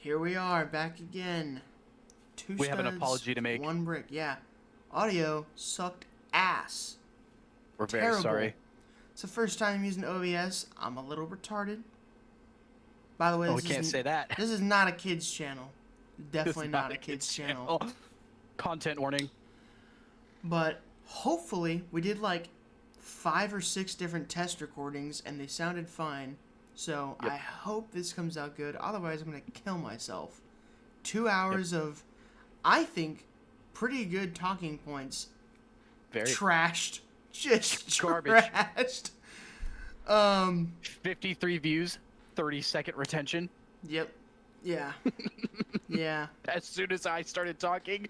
Here we are, back again. Two We have an studs, apology to make. one brick. Yeah. Audio sucked ass. We're very Terrible. sorry. It's the first time using OBS. I'm a little retarded. By the way, Oh, we can't say that. This is not a kids channel. Definitely not a kids channel. Content warning. But hopefully, we did like 5 or 6 different test recordings and they sounded fine. So Yep. I hope this comes out good. Otherwise, I'm going to kill myself. 2 hours of, I think, pretty good talking points. Very Trashed. Just Garbage. trashed. 53 views, 30-second retention. Yep. Yeah. Yeah. As soon as I started talking,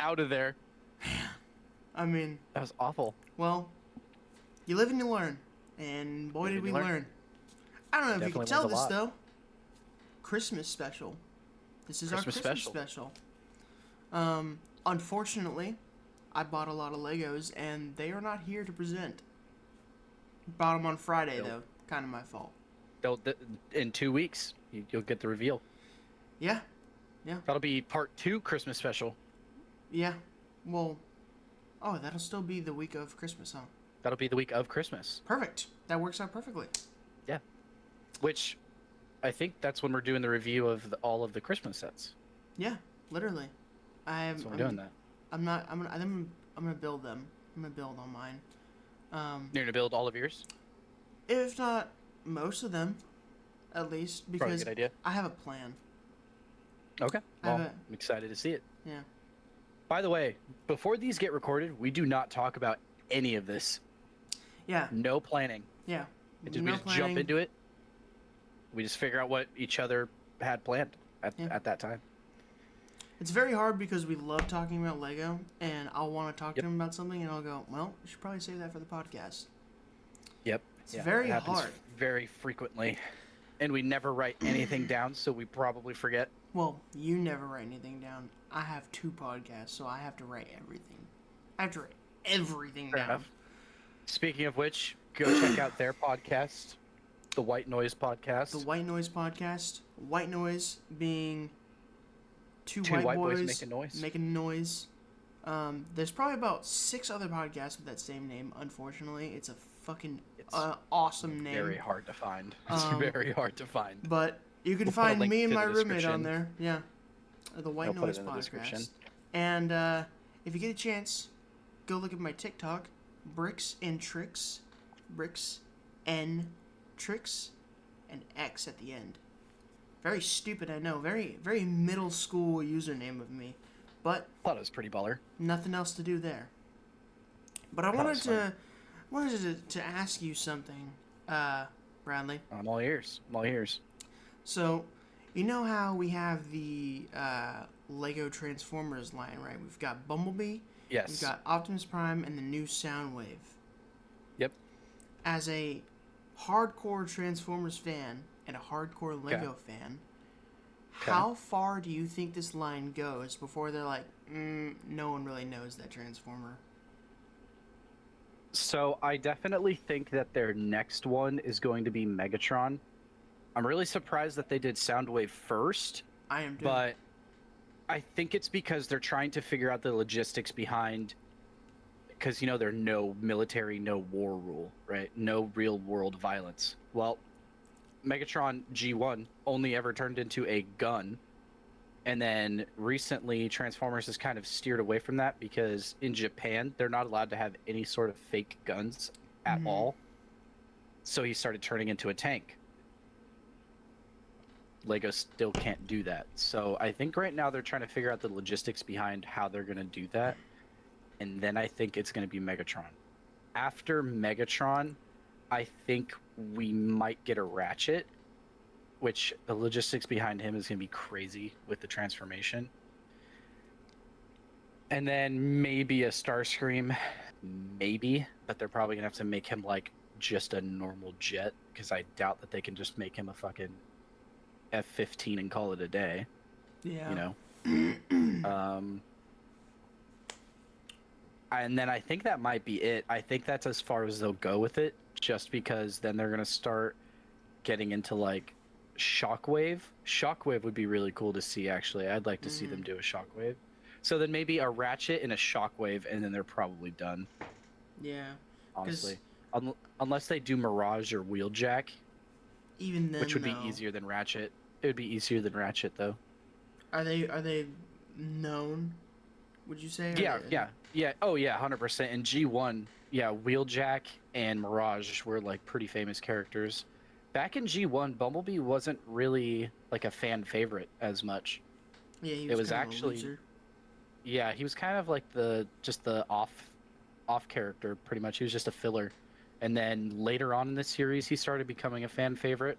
out of there. I mean, That was awful. well, you live and you learn. And boy, Live did and we you learn. learn. I don't know if you can Definitely tell learned a this, lot. though. Christmas special. This is Christmas our Christmas special. Unfortunately, I bought a lot of Legos, and they are not here to present. Bought them on Friday, Nope. though. Kind of my fault. In 2 weeks, you'll get the reveal. Yeah. That'll be part 2 Christmas special. Yeah. Well, oh, that'll still be the week of Christmas, huh? That'll be the week of Christmas. Perfect. That works out perfectly. Which, I think that's when we're doing the review of all of the Christmas sets. Yeah, literally. That's when we're doing that. I'm gonna build them. I'm gonna build on mine. You're gonna build all of yours? If not most of them, at least, Probably a because good idea. I have a plan. Okay. I have Well, a- I'm excited to see it. Yeah. By the way, before these get recorded, we do not talk about any of this. Yeah. No planning. Yeah. We just No jump planning. into it. We just figure out what each other had planned Yeah. at that time. It's very hard because we love talking about Lego, and I'll want to talk Yep. to him about something, and I'll go, well, we should probably save that for the podcast. Yep. It's very it happens hard. very frequently. And we never write anything down, so we probably forget. Well, you never write anything down. I have 2 podcasts, so I have to write everything. I have to write everything Fair down. enough. Speaking of which, go check out their podcast, the White Noise Podcast. The White Noise podcast. White Noise being two Two white, white boys boys making noise. Making noise. There's probably about 6 other podcasts with that same name. Unfortunately, it's a fucking It's awesome name. Very hard to find. It's Um, very hard to find. But you can We'll put a find link me and to my the roommate on description. there. Yeah, the White I'll put Noise it in the description. podcast. And if you get a chance, go look at my TikTok, Bricks and Tricks, Bricks and Tricks, and X at the end. Very stupid, I know. Very very middle school username of me, but Thought it was pretty baller. nothing else to do there. But I That wanted was to to ask you something, Bradley. I'm all ears. I'm all ears. So, you know how we have the Lego Transformers line, right? We've got Bumblebee, Yes. we've got Optimus Prime, and the new Soundwave. Yep. As a hardcore Transformers fan and a hardcore Lego fan, how far do you think this line goes before they're like, no one really knows that Transformer? So I definitely think that their next one is going to be Megatron. I'm really surprised that they did Soundwave first, I am too. but I think it's because they're trying to figure out the logistics behind, because there's no military, no war rule, right? No real world violence. Well, Megatron G1 only ever turned into a gun, and then recently Transformers has kind of steered away from that because in Japan they're not allowed to have any sort of fake guns at Mhm. all. So he started turning into a tank. Lego still can't do that. So I think right now they're trying to figure out the logistics behind how they're going to do that. And then I think it's going to be Megatron. After Megatron, I think we might get a Ratchet, which the logistics behind him is going to be crazy with the transformation. And then maybe a Starscream, maybe, but they're probably going to have to make him like just a normal jet because I doubt that they can just make him a fucking F-15 and call it a day. Yeah. And then I think that might be it. I think that's as far as they'll go with it, just because then they're gonna start getting into like Shockwave. Shockwave would be really cool to see, actually. I'd like to see Mm-hmm. them do a Shockwave. So then maybe a Ratchet and a Shockwave, and then they're probably done, Yeah, because honestly. Unless they do Mirage or Wheeljack, even which then would be though, easier than Ratchet. It would be easier than Ratchet, though. are they known? Would you say? Yeah, yeah, yeah. Oh, yeah, 100%. In G1, yeah, Wheeljack and Mirage were like pretty famous characters. Back in G1, Bumblebee wasn't really like a fan favorite as much. Yeah, he It was was kind of a actually, loser. yeah, he was kind of like the off character pretty much. He was just a filler. And then later on in the series, he started becoming a fan favorite.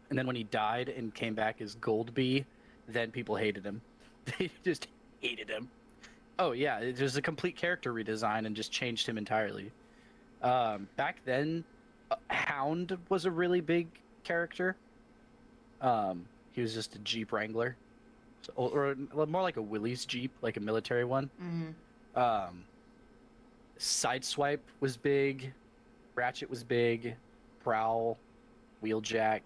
And then when he died and came back as Goldbee, then people hated him. They just hated him. Oh yeah, it was a complete character redesign and just changed him entirely. Back then, Hound was a really big character. He was just a Jeep Wrangler, or more like a Willys Jeep, like a military one. Mm-hmm. Um, Sideswipe was big, Ratchet was big, Prowl, Wheeljack,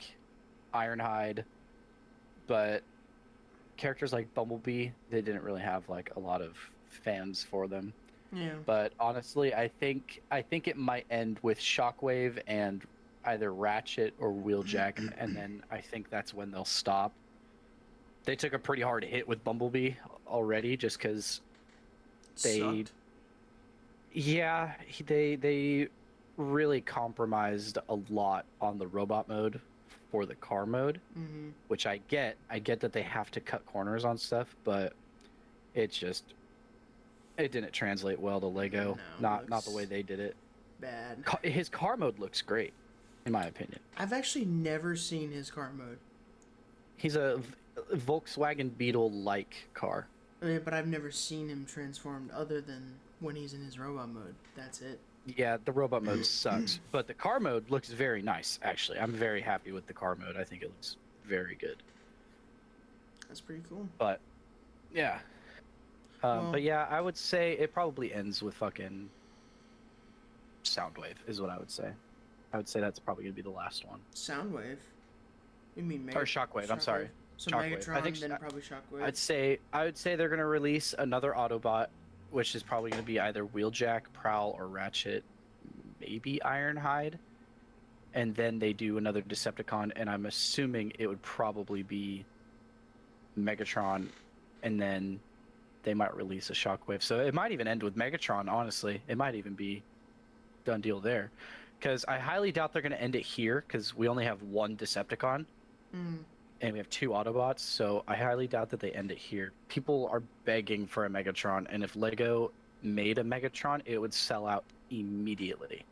Ironhide, but characters like Bumblebee, they didn't really have like a lot of fans for them. Yeah. But honestly, I think it might end with Shockwave and either Ratchet or Wheeljack, and then I think that's when they'll stop. They took a pretty hard hit with Bumblebee already, just because they, Sucked. yeah, they really compromised a lot on the robot mode for the car mode, Mm-hmm. which I get. I get that they have to cut corners on stuff, but it just it didn't translate well to Lego. No, Not the way looks they did it. bad. His car mode looks great, in my opinion. I've actually never seen his car mode. He's a Volkswagen Beetle like car. But I've never seen him transformed other than when he's in his robot mode. That's it. Yeah, the robot mode sucks, but the car mode looks very nice. Actually, I'm very happy with the car mode. I think it looks very good. That's pretty cool. But yeah, Well- but yeah, I would say it probably ends with fucking Soundwave, is what I would say. I would say that's probably gonna be the last one. Soundwave. You mean Or Shockwave, I'm sorry. So Shockwave. Megatron, I think then probably Shockwave. I would say they're gonna release another Autobot, which is probably gonna be either Wheeljack, Prowl, or Ratchet, maybe Ironhide, and then they do another Decepticon, and I'm assuming it would probably be Megatron, and then they might release a Shockwave. So it might even end with Megatron. Honestly, it might even be done deal there, because I highly doubt they're gonna end it here, because we only have one Decepticon Mm. and we have two Autobots, so I highly doubt that they end it here. People are begging for a Megatron, and if Lego made a Megatron, it would sell out immediately.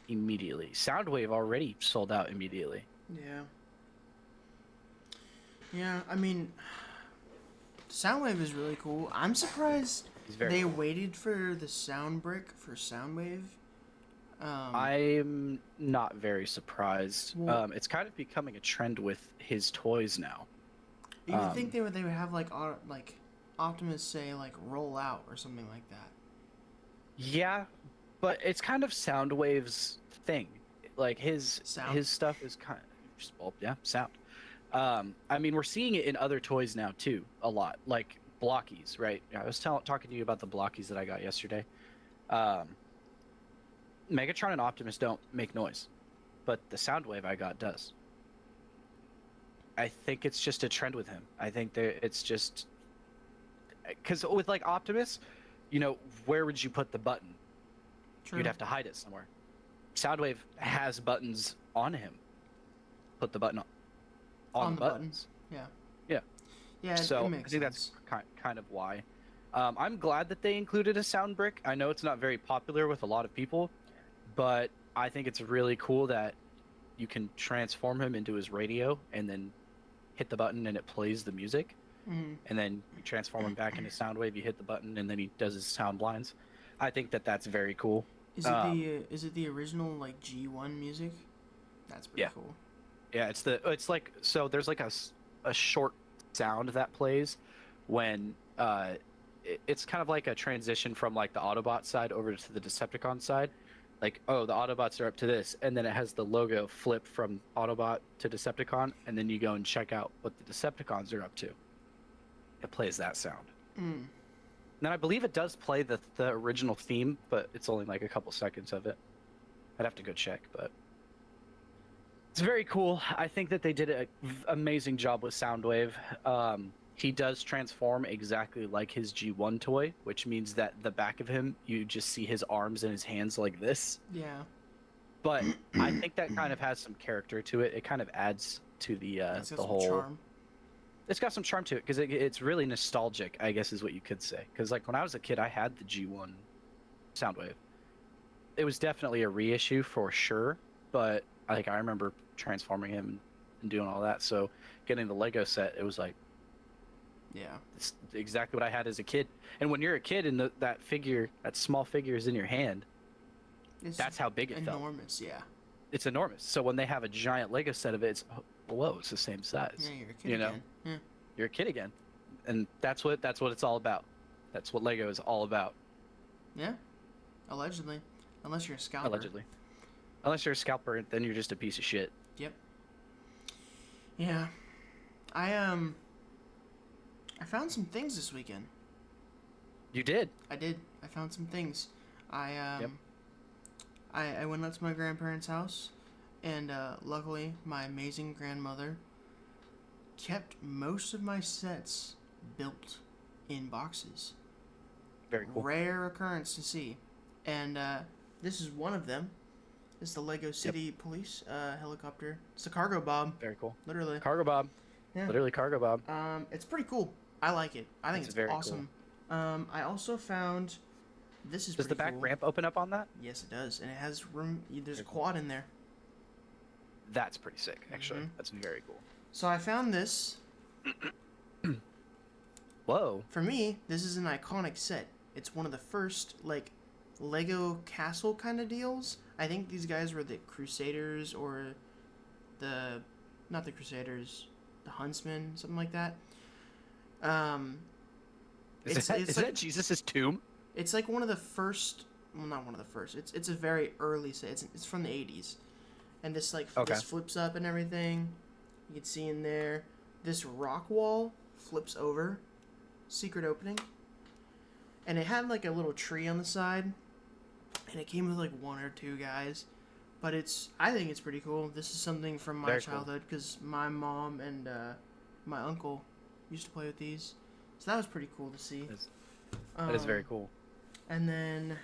Immediately. Soundwave already sold out immediately. Yeah. Yeah, I mean, Soundwave is really cool. I'm surprised He's very they cool. waited for the sound brick for Soundwave. I'm not very surprised. Well- It's kind of becoming a trend with his toys now. You would think they would have like Optimus say like roll out or something like that. Yeah, but it's kind of Soundwave's thing. Like Sound? his stuff is kind of, well, yeah, sound. I mean, we're seeing it in other toys now too, a lot. Like Blockies, right? I was talking to you about the Blockies that I got yesterday. Megatron and Optimus don't make noise, but the Soundwave I got does. I think it's just a trend with him. I think it's just because with like Optimus, you know, where would you put the button? True. You'd have to hide it somewhere. Soundwave has buttons on him. Put the button on the buttons. Yeah. Yeah. Yeah. It So I makes think sense. that's kind of why. I'm glad that they included a sound brick. I know it's not very popular with a lot of people, but I think it's really cool that you can transform him into his radio and then hit the button and it plays the music. Mhm. And then you transform him back into Soundwave, you hit the button, and then he does his sound blinds. I think that that's very cool. Is it the original like G1 music? That's pretty Yeah. cool. Yeah, it's like, so there's like a short sound that plays when it's kind of like a transition from like the Autobot side over to the Decepticon side, like, oh, the Autobots are up to this, and then it has the logo flip from Autobot to Decepticon, and then you go and check out what the Decepticons are up to. It plays that sound. Mm. Then I believe it does play the original theme, but it's only like a couple seconds of it. I'd have to go check, but it's very cool. I think that they did an amazing job with Soundwave. He does transform exactly like his G1 toy, which means that the back of him, you just see his arms and his hands like this. Yeah. But I think that kind of has some character to it. It kind of adds to It's got the some whole. charm. It's got some charm to it because it's really nostalgic, I guess is what you could say. Because like when I was a kid, I had the G1 Soundwave. It was definitely a reissue for sure, but I remember transforming him and doing all that. So getting the Lego set, it was like Yeah. it's exactly what I had as a kid. And when you're a kid and that figure, that small figure is in your hand, It's that's how big it felt. enormous. Yeah. It's enormous. So when they have a giant Lego set of it, it's whoa, it's the same size. Yeah, you're a kid You know? again. Yeah. You're a kid again, and that's what it's all about. That's what Lego is all about. Yeah. Allegedly, unless you're a scalper. Allegedly, unless you're a scalper, then you're just a piece of shit. Yep. Yeah. I found some things this weekend. You did. I did. I found some things. I Yep. I went out to my grandparents' house, and luckily my amazing grandmother kept most of my sets built in boxes. Very cool. Rare occurrence to see, and this is one of them. It's the Lego City Police helicopter. It's the Cargo Bob, Very cool. literally. Cargo Bob. Yeah. Literally Cargo Bob. It's pretty cool. I like it. I think It's it's very awesome. I also found this is Does the pretty back cool. ramp open up on that? Yes, it does, and it has room. There's a Very cool. quad in there. That's pretty sick, actually. Mhm. That's very cool. So I found this. Whoa. For me, this is an iconic set. It's one of the first like Lego castle kind of deals. I think these guys were the Crusaders or the not the Crusaders, the Huntsmen, something like that. Is It's like- that Jesus' tomb? It's like one of the first. Well, not one of the first. It's a very early set. It's from the 80s, and this like Okay. this flips up and everything. You can see in there. This rock wall flips over. Secret opening. And it had like a little tree on the side, and it came with like one or two guys. But I think it's pretty cool. This is something from my Very cool. childhood because my mom and my uncle used to play with these, so that was pretty cool to see. That is very cool. And then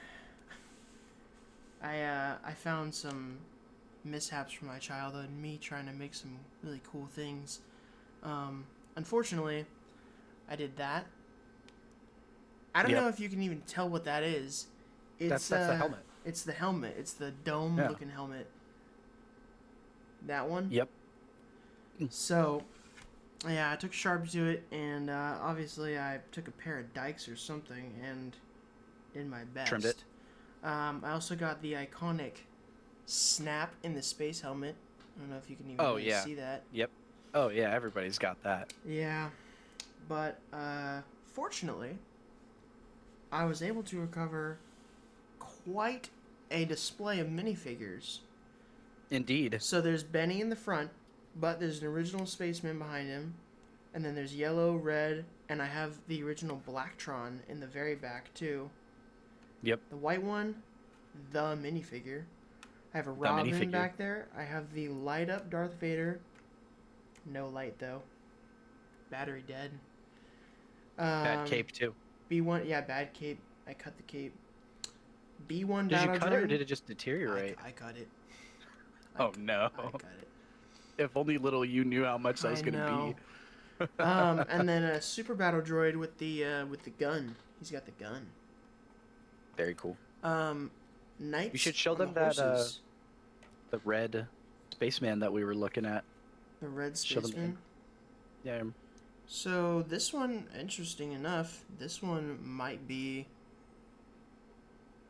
I found some mishaps from my childhood, me trying to make some really cool things. Unfortunately, I did that. I don't Yep. know if you can even tell what that is. That's the helmet. It's the helmet. It's the dome-looking helmet. That one. Yep. So, yeah, I took a Sharpie to it, and obviously I took a pair of dikes or something and did my best. Trimmed it. I also got the iconic snap in the space helmet. I don't know if you can even Oh, really yeah. see that. Yep. Oh yeah, everybody's got that. Yeah, but fortunately, I was able to recover quite a display of minifigures. Indeed. So there's Benny in the front, but there's an original spaceman behind him, and then there's yellow, red, and I have the original Blacktron in the very back too. Yep. The white one, the minifigure. I have a Robin minifigure. back there. I have the light up Darth Vader. No light though. Battery dead. Bad cape too. B1, yeah, bad cape. I cut the cape. B1 Did you battle cut it or droid. did it just deteriorate? I cut it. Oh no. I cut it. If only little you knew how much that was I gonna know. be. And then a super battle droid with the gun. He's got the gun. Very cool. Knights. You should show on the them that, horses. The red spaceman that we were looking at. The red show them spaceman. Yeah. So this one, interesting enough, this one might be.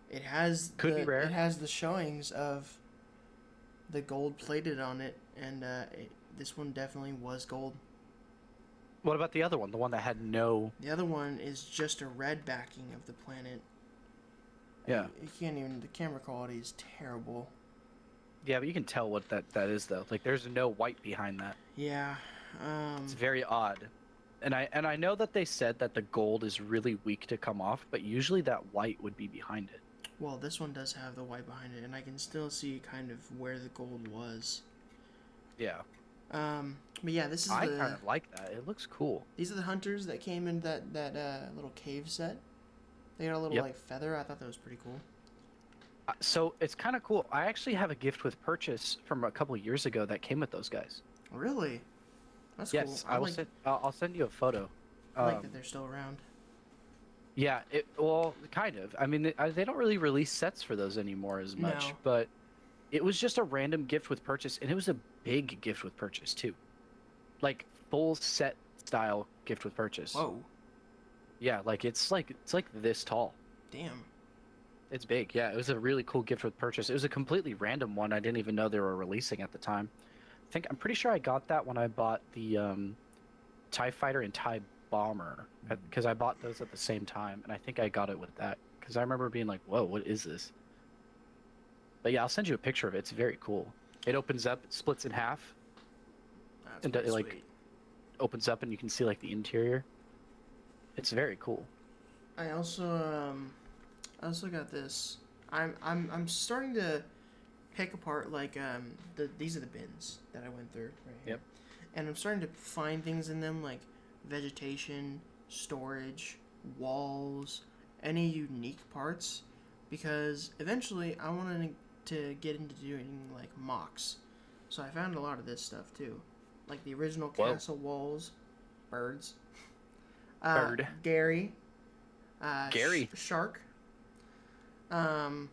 It has Could be rare. It has the showings of the gold plated on it, and this one definitely was gold. What about the other one? The one that had no. The other one is just a red backing of the planet. Yeah. You can't even. The camera quality is terrible. Yeah, but you can tell what that is though. Like there's no white behind that. Yeah. It's very odd. And I know that they said that the gold is really weak to come off, but usually that white would be behind it. Well, this one does have the white behind it, and I can still see kind of where the gold was. Yeah. But yeah, this is I kind of like that. It looks cool. These are the hunters that came in that little cave set. They got a little Yep. like feather. I thought that was pretty cool. So it's kind of cool. I actually have a gift with purchase from a couple years ago that came with those guys. Really? That's Yes, cool. I will send. I'll send you a photo. I like that they're still around. Yeah, well, kind of. I mean, they don't really release sets for those anymore as much, No. but it was just a random gift with purchase, and it was a big gift with purchase too, like full set style gift with purchase. Whoa. Yeah, it's like this tall. Damn. It's big. Yeah, it was a really cool gift with purchase. It was a completely random one. I didn't even know they were releasing at the time. I'm pretty sure I got that when I bought the TIE Fighter and TIE Bomber, because I bought those at the same time, and I think I got it with that because I remember being like, "Whoa, what is this?" But yeah, I'll send you a picture of it. It's very cool. It opens up, it splits in half, That's and pretty like sweet. opens up, and you can see like the interior. It's very cool. I also got this. I'm starting to pick apart like these are the bins that I went through right here. Yep. And I'm starting to find things in them like vegetation, storage, walls, any unique parts, because eventually I wanted to get into doing like mocks. So I found a lot of this stuff too, like the original Whoa. castle walls, birds, Bird. Gary, Gary. shark, and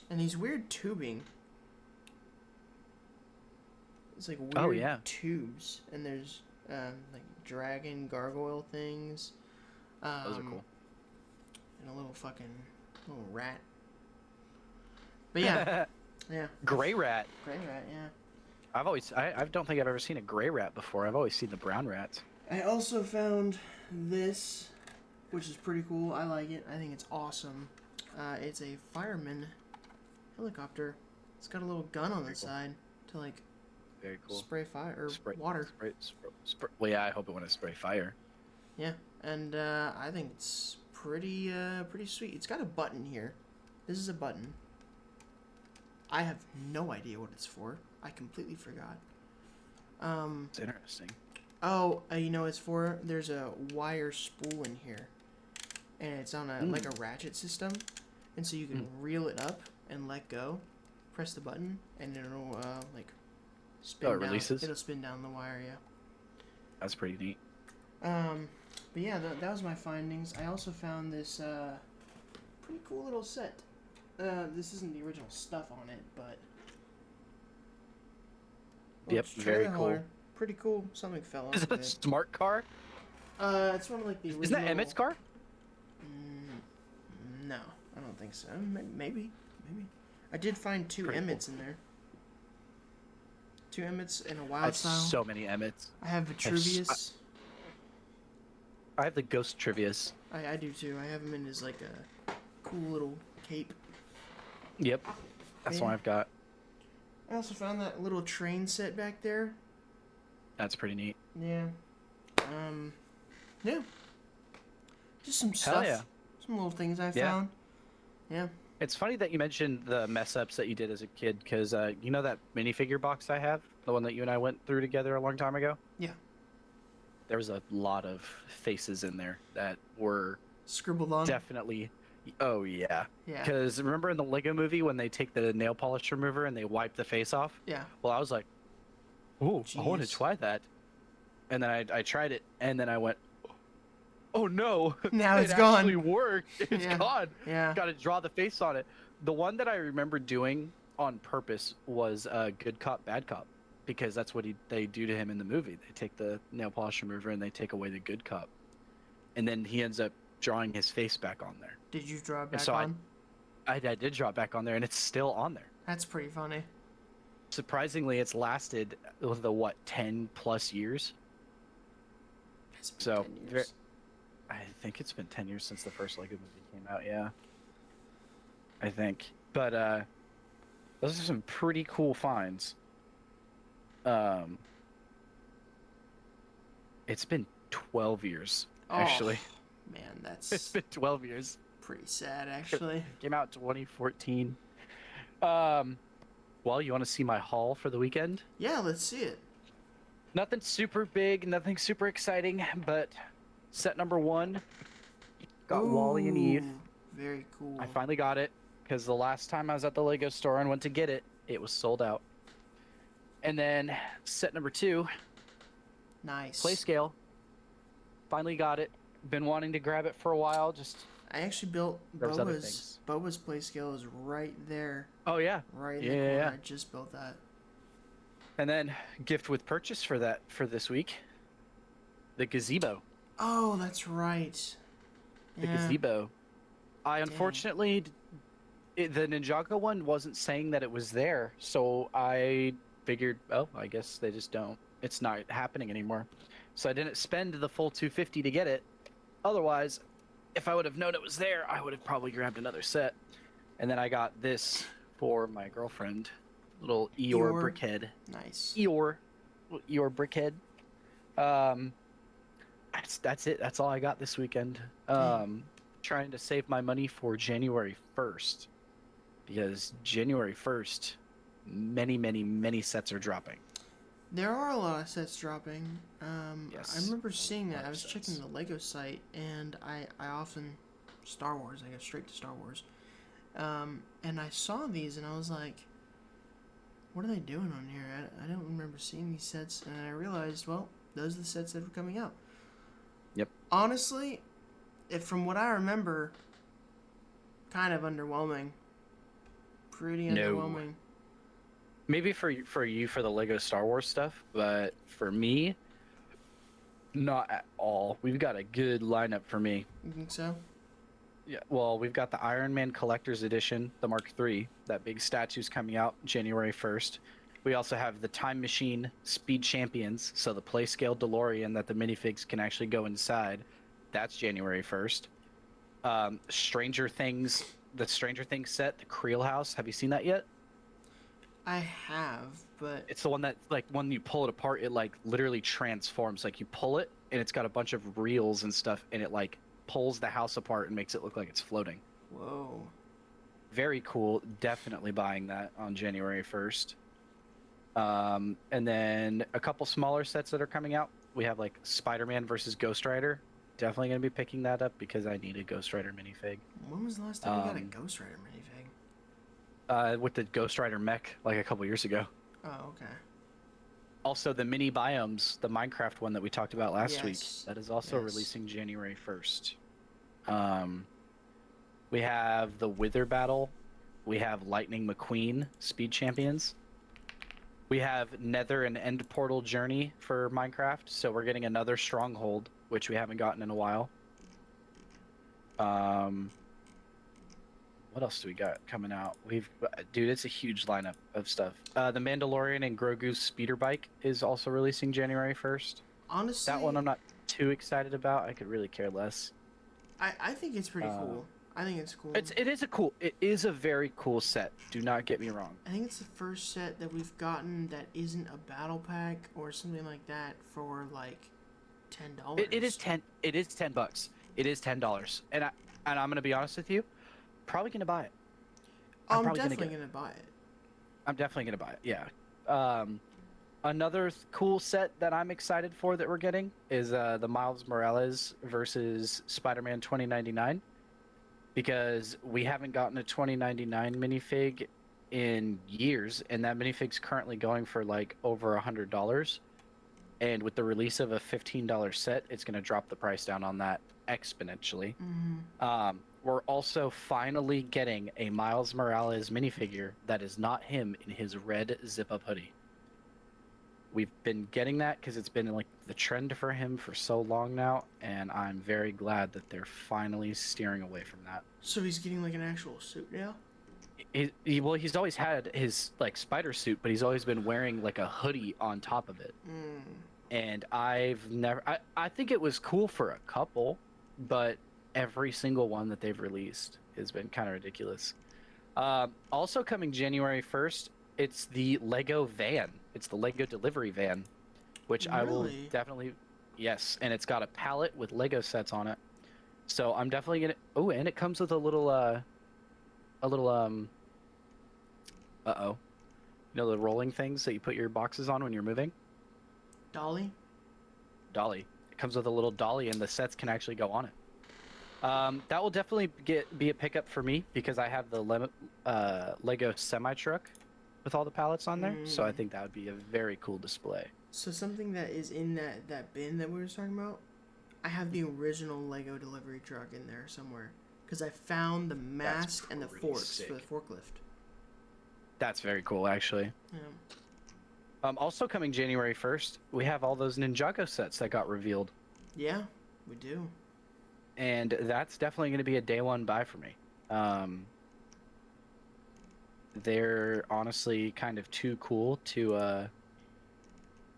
these weird tubing. It's like weird Oh, yeah. tubes, and there's like dragon gargoyle things. Those are cool. And a little little rat. But yeah, yeah, Gray rat. gray rat. Yeah. I don't think I've ever seen a gray rat before. I've always seen the brown rats. I also found this, which is pretty cool. I like it. I think it's awesome. It's a fireman helicopter. It's got a little gun on the side to like Very cool. spray fire or Spray water. Spray. Well, yeah, I hope it wouldn't spray fire. Yeah, and I think it's pretty sweet. It's got a button here. This is a button. I have no idea what it's for. I completely forgot. It's interesting. Oh, you know what it's for? There's a wire spool in here, and it's on a like a ratchet system, and so you can reel it up and let go. Press the button, and it'll like spin Oh, it down. releases? It'll spin down the wire. Yeah. That's pretty neat. But yeah, that was my findings. I also found this pretty cool little set. This isn't the original stuff on it, but Yep, it's very trailer cool. hauler. Pretty cool. Something fell off Is of it a it. smart car? It's one of like the original. Isn't that Emmett's car? No, I don't think so. Maybe. I did find two Pretty Emmets in there. Two Emmets and a I wild have style. so many Emmets. I have Vitruvius. I have the Ghost Trivius. I do too. I have him in his like a cool little cape. Yep. That's Yeah. one I've got. I also found that little train set back there. That's pretty neat. Yeah. Yeah. Just some Hell stuff. yeah. Some little things I Yeah. found. Yeah. It's funny that you mentioned the mess ups that you did as a kid, because you know that minifigure box I have, the one that you and I went through together a long time ago. Yeah. There was a lot of faces in there that were Scribbled on. definitely. Oh yeah. Yeah. Because remember in the Lego Movie when they take the nail polish remover and they wipe the face off? Yeah. Well, I was like, "Ooh, I want to Jeez. try that," and then I tried it, and then I went, "Oh no! Now it it's gone." actually worked. It's Yeah. gone. Yeah. Got to draw the face on it." The one that I remember doing on purpose was Good Cop, Bad Cop, because that's what they do to him in the movie. They take the nail polish remover and they take away the good cop, and then he ends up drawing his face back on there. Did you draw it back so on? I did draw it back on there, and it's still on there. That's pretty funny. Surprisingly, it's lasted the what 10+ years. Has it been So, 10 years? I think it's been 10 years since the first Lego movie came out. Yeah. I think. But those are some pretty cool finds. Um, it's been 12 years, Oh, actually. man, It's that's been 12 years. pretty sad, actually. Came out 2014. Um, well, you want to see my haul for the weekend? Yeah, let's see it. Nothing super big, nothing super exciting, but set number one got Wally and Eve. Ooh, very cool. I finally got it because the last time I was at the Lego store and went to get it, it was sold out. And then set number two, Nice. play scale. Finally got it. Been wanting to grab it for a while. Just I actually built there was other Boba's. things. Boba's play scale is right there, Oh yeah, right in Yeah, the corner. yeah. I just built that. and then gift with purchase for that for this week. The gazebo. Oh, that's right. The Yeah. gazebo. I unfortunately, the Ninjago one wasn't saying that it was there, so I figured, oh, I guess they just don't. It's not happening anymore. So I didn't spend the full 250 to get it. Otherwise, if I would have known it was there, I would have probably grabbed another set. And then I got this for my girlfriend, little Eeyore Eeyore. brickhead. Nice. Eeyore brickhead. Um, that's it. That's all I got this weekend. Trying to save my money for January 1st, because January 1st, many sets are dropping. There are a lot of sets dropping. Yes. I remember seeing A that. lot I of was checking sets. the Lego site, and I often Star Wars. I go straight to Star Wars. And I saw these, and I was like, "What are they doing on here?" I don't remember seeing these sets, and I realized, well, those are the sets that were coming out. Yep. Honestly, from what I remember, kind of underwhelming. Pretty No. underwhelming. Maybe for you for the Lego Star Wars stuff, but for me, not at all. We've got a good lineup for me. You think so? Yeah, well, we've got the Iron Man Collector's Edition, the Mark III. That big statue's coming out January 1st. We also have the Time Machine Speed Champions, so the play scale DeLorean that the minifigs can actually go inside. That's January 1st. Stranger Things, the Stranger Things set, the Creel House. Have you seen that yet? I have, but It's the one that, like, when you pull it apart, it, like, literally transforms. Like, you pull it, and it's got a bunch of reels and stuff, and it, like, pulls the house apart and makes it look like it's floating. whoa. Very cool. Definitely buying that on January 1st. And then a couple smaller sets that are coming out. We have, like, Spider-Man versus Ghost Rider. Definitely going to be picking that up because I need a Ghost Rider minifig. When was the last time we got a Ghost Rider minifig? With the Ghost Rider mech, like, a couple years ago. Oh, okay. Also, the mini biomes, the Minecraft one that we talked about last week, Yes. that is also Yes. releasing January 1st. We have the Wither Battle. We have Lightning McQueen Speed Champions. We have Nether and End Portal Journey for Minecraft, so we're getting another Stronghold, which we haven't gotten in a while. What else do we got coming out? Dude, it's a huge lineup of stuff. The Mandalorian and Grogu's speeder bike is also releasing January 1st. Honestly, That one I'm not too excited about. I could really care less. I think it's pretty cool. I think it's cool. It is a very cool set. Do not get me wrong. I think it's the first set that we've gotten that isn't a battle pack or something like that for like $10. It is $10. It is $10. It is $10. And I'm gonna be honest with you, probably gonna buy it. I'm probably definitely gonna buy it. I'm definitely gonna buy it. Yeah. Another cool set that I'm excited for that we're getting is the Miles Morales versus Spider-Man 2099, because we haven't gotten a 2099 minifig in years, and that minifig's currently going for like over $100. And with the release of a $15 set, it's going to drop the price down on that exponentially. Mm-hmm. We're also finally getting a Miles Morales minifigure that is not him in his red zip-up hoodie. We've been getting that because it's been like the trend for him for so long now, and I'm very glad that they're finally steering away from that. So he's getting like an actual suit now? Well, he's always had his like spider suit, but he's always been wearing like a hoodie on top of it. Mm. And I think it was cool for a couple, but every single one that they've released has been kind of ridiculous. Also coming January 1st, it's the Lego van. It's the Lego delivery van, which I will Really? definitely, yes, and it's got a pallet with Lego sets on it. So I'm definitely gonna. Oh, and it comes with a little uh-oh. You know the rolling things that you put your boxes on when you're moving? Dolly? Dolly. It comes with a little dolly, and the sets can actually go on it. That will definitely be a pickup for me because I have the Lego semi truck with all the pallets on there. So I Mm. think that would be a very cool display. So something that is in that bin that we were talking about, I have the original Lego delivery truck in there somewhere because I found the That's mast and the pretty forks for the sick. forklift. That's very cool, actually. Yeah. Also coming January 1st, we have all those Ninjago sets that got revealed, Yeah, we do. and that's definitely going to be a day one buy for me. Um, they're honestly kind of too cool to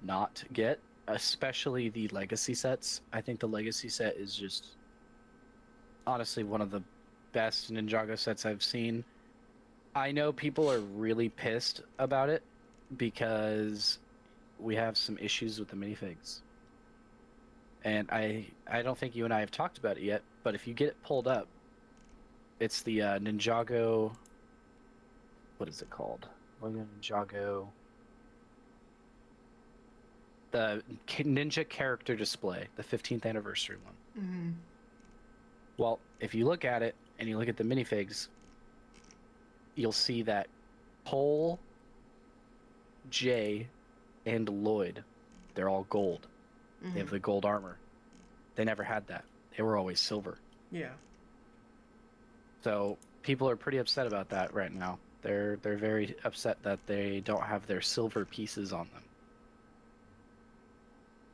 not get, especially the legacy sets. I think the legacy set is just honestly one of the best Ninjago sets I've seen. I know people are really pissed about it because we have some issues with the minifigs. And I don't think you and I have talked about it yet, but if you get it pulled up, it's the Ninjago. What is it called? Ninjago. The Ninja character display, the 15th anniversary one. Mm-hmm. Well, if you look at it and you look at the minifigs, you'll see that Cole, Jay, and Lloyd, they're all gold. They have Mm-hmm. the gold armor. They never had that. They were always silver. Yeah. So people are pretty upset about that right now. They're very upset that they don't have their silver pieces on them.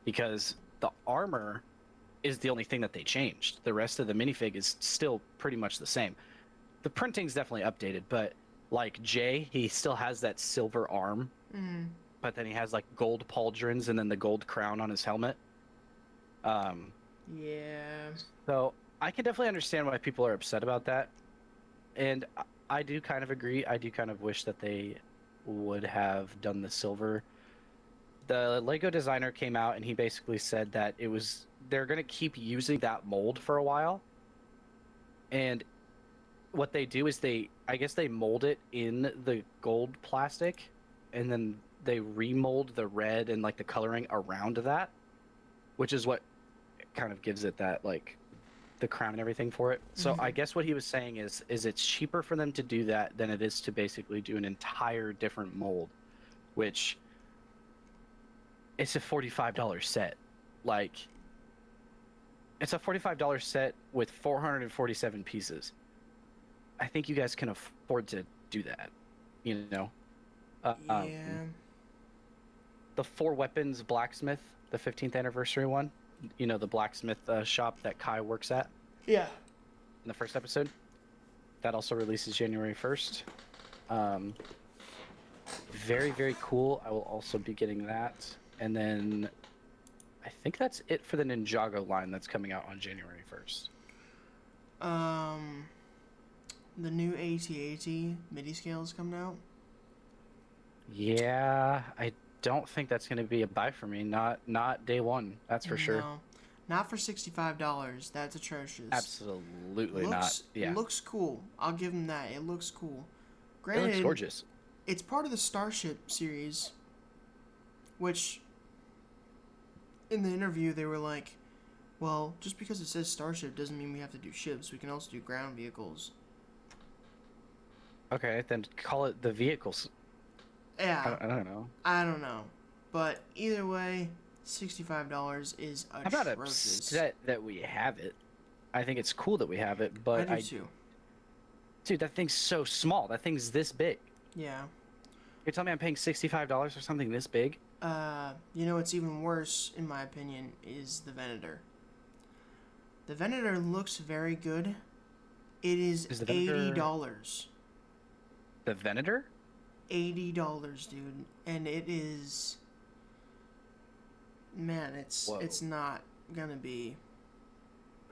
Because the armor is the only thing that they changed. The rest of the minifig is still pretty much the same. The printing's definitely updated, but like Jay, he still has that silver arm, Mm-hmm. but then he has like gold pauldrons and then the gold crown on his helmet. Um, Yeah. so I can definitely understand why people are upset about that. And I do kind of agree. I do kind of wish that they would have done the silver. The Lego designer came out and he basically said that they're going to keep using that mold for a while. And what they do is I guess they mold it in the gold plastic and then they remold the red and like the coloring around that, which is what kind of gives it that like the crown and everything for it. So I Mm-hmm. guess what he was saying is it's cheaper for them to do that than it is to basically do an entire different mold, which it's a $45 set. Like it's a $45 set with 447 pieces. I think you guys can afford to do that, you know. Yeah. The Four Weapons Blacksmith, the 15th anniversary one, you know, the blacksmith shop that Kai works at Yeah. in the first episode. That also releases January 1st. Um, very, very cool. I will also be getting that. And then I think that's it for the Ninjago line that's coming out on January 1st. Um, the new AT-AT MIDI scales coming out. Yeah, I don't think that's going to be a buy for me. Not day one, that's for sure. No, not for $65. That's atrocious. Absolutely not. Looks Yeah, looks cool. I'll give them that. It looks cool. it looks Granted, gorgeous. it's part of the Starship series, which in the interview they were like, well, just because it says Starship doesn't mean we have to do ships. We can also do ground vehicles. Okay, then call it the vehicles. Yeah, I don't know. I don't know. But either way, $65 is I'm not atrocious. upset that we have it. I think it's cool that we have it, I but do too. dude, that thing's so small. That thing's this big. Yeah. You're telling me I'm paying $65 for something this big? You know what's even worse, in my opinion, is the Venator. The Venator looks very good. It is Is the Venator $80. the Venator? $80, dude. And it is, man, Whoa. it's not gonna be,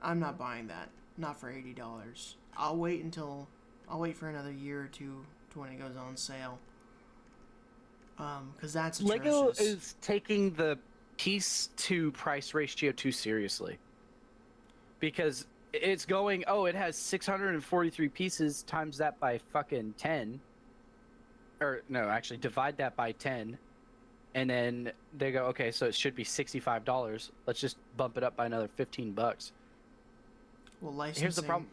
I'm not buying that. Not for $80. I'll wait until I'll wait for another year or two to when it goes on sale. Because that's Lego atrocious. is taking the piece to price ratio too seriously. Because it's going, oh, it has 643 pieces, times that by fucking 10. Or, no, actually, divide that by 10. And then they go, okay, so it should be $65. Let's just bump it up by another $15. Well, licensing. Here's the problem.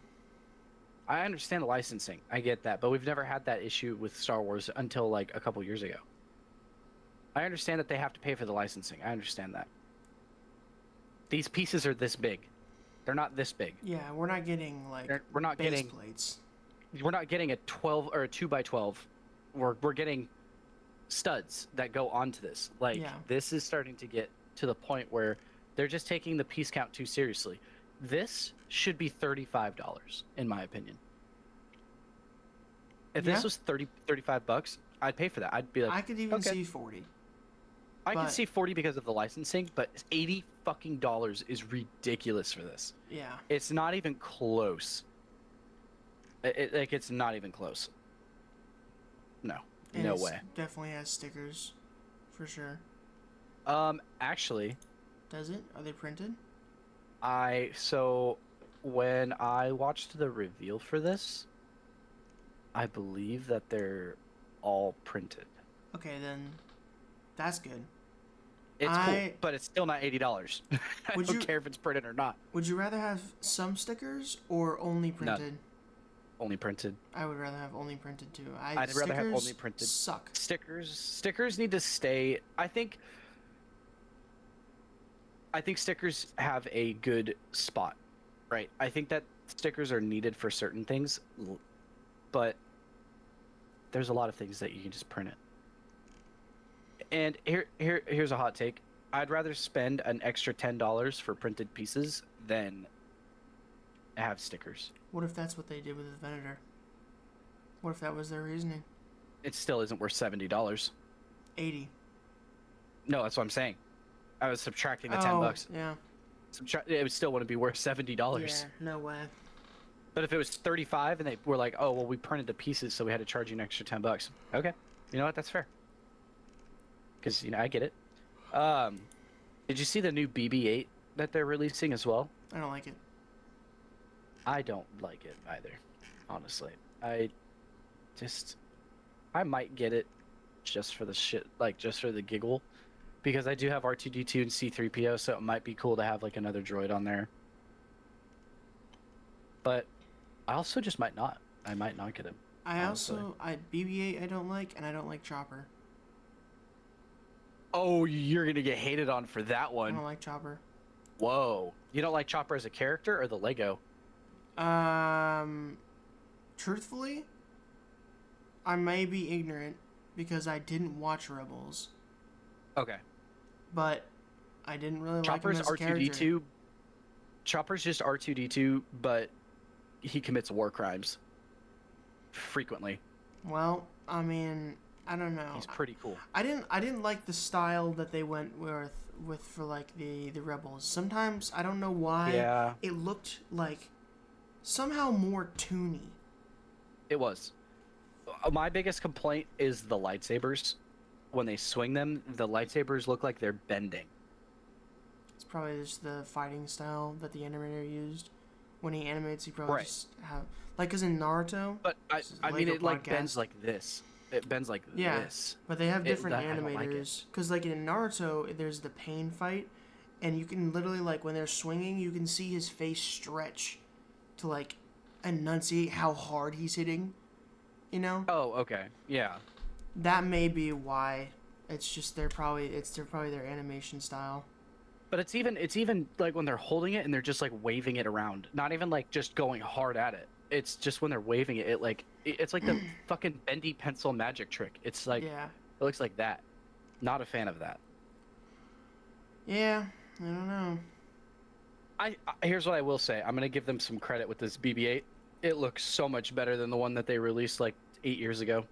I understand the licensing. I get that. But we've never had that issue with Star Wars until, like, a couple years ago. I understand that they have to pay for the licensing. I understand that. These pieces are this big. They're not this big. Yeah, we're not getting like We're not base getting plates. We're not getting a 12 or a 2x12. We're getting studs that go onto this. Like Yeah. this is starting to get to the point where they're just taking the piece count too seriously. This should be $35 in my opinion. If Yeah. this was $35, I'd pay for that. I'd be like, I could even okay. see 40. I can but- see 40 because of the licensing, but $80 fucking dollars is ridiculous for this. Yeah. It's not even close. Like it's not even close. No, And no it's way. Definitely has stickers, for sure. Actually, Does it? Are they printed? so when I watched the reveal for this, I believe that they're all printed. Okay, then that's good. It's I- cool, but it's still not $80. I Would don't you- care if it's printed or not. Would you rather have some stickers or only printed? Only printed. I would rather have only printed too. I'd rather have stickers only printed. Suck. Stickers need to stay. I think stickers have a good spot, right? I think that stickers are needed for certain things, but there's a lot of things that you can just print it. And here's a hot take. I'd rather spend an extra $10 for printed pieces than have stickers. What if that's what they did with the Venator? What if that was their reasoning? It still isn't worth $70. 80. No, that's what I'm saying. I was subtracting the Oh, $10. yeah. It would still wouldn't be worth $70. Yeah, no way. But if it was 35 and they were like, "Oh, well, we printed the pieces, so we had to charge you an extra $10." Okay, you know what? That's fair. Because I get it. Did you see the new BB-8 that they're releasing as well? I don't like it. I don't like it either, honestly. I might get it just for the shit, like just for the giggle, because I do have R2-D2 and C-3PO, so it might be cool to have like another droid on there. But I also just might not. I might not get him. Honestly. BB-8 I don't like, and I don't like Chopper. Oh, you're gonna get hated on for that I one. don't like Chopper. Whoa. You don't like Chopper as a character or the Lego? Truthfully, I may be ignorant because I didn't watch Rebels, Okay. but I didn't really Chopper's like him as a character. R2-D2. Chopper's just R2-D2, but he commits war crimes frequently. Well, I mean, I don't know. He's pretty cool. I didn't like the style that they went with for like the Rebels. Sometimes I don't know why Yeah, it looked like somehow more toony. it was. My biggest complaint is the lightsabers. When they swing them, the lightsabers look like they're bending. It's probably just the fighting style that the animator used. When he animates, he probably Right. just have like, cause in Naruto, But This is I mean, Lego it like podcast. bends like this. It bends like Yeah. this. but they have different I don't like it. animators. Cause like in Naruto, there's the pain fight, and you can literally like when they're swinging, you can see his face stretch to like enunciate how hard he's hitting. You know, Oh, okay. Yeah. that may be why. It's just they're probably their animation style. But it's even like when they're holding it and they're just like waving it around. Not even like just going hard at it. It's just when they're waving it, it's like the fucking bendy pencil magic trick. It's like Yeah, it looks like that. Not a fan of that. yeah. I don't know. I here's what I will say. I'm gonna give them some credit with this BB-8. It looks so much better than the one that they released like 8 years ago.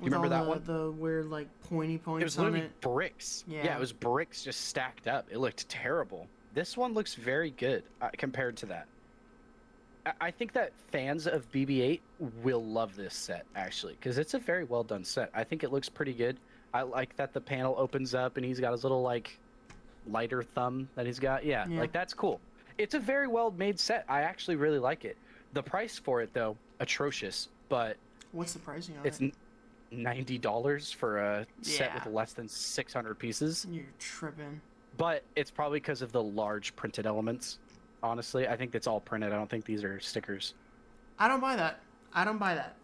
With remember all that one? The weird like pointy It points was on literally it. bricks. Yeah. It was bricks just stacked up. It looked terrible. This one looks very good compared to that. I think that fans of BB-8 will love this set actually, because it's a very well done set. I think it looks pretty good. I like that the panel opens up and he's got his little like lighter thumb that he's got. Yeah, Yeah. like that's cool. It's a very well made set. I actually really like it. The price for it though, atrocious, but What's the pricing on it's it? $90 for a set with Yeah. less than 600 pieces. You're tripping. But it's probably because of the large printed elements. Honestly, I think it's all printed. I don't think these are stickers. I don't buy that. I don't buy that.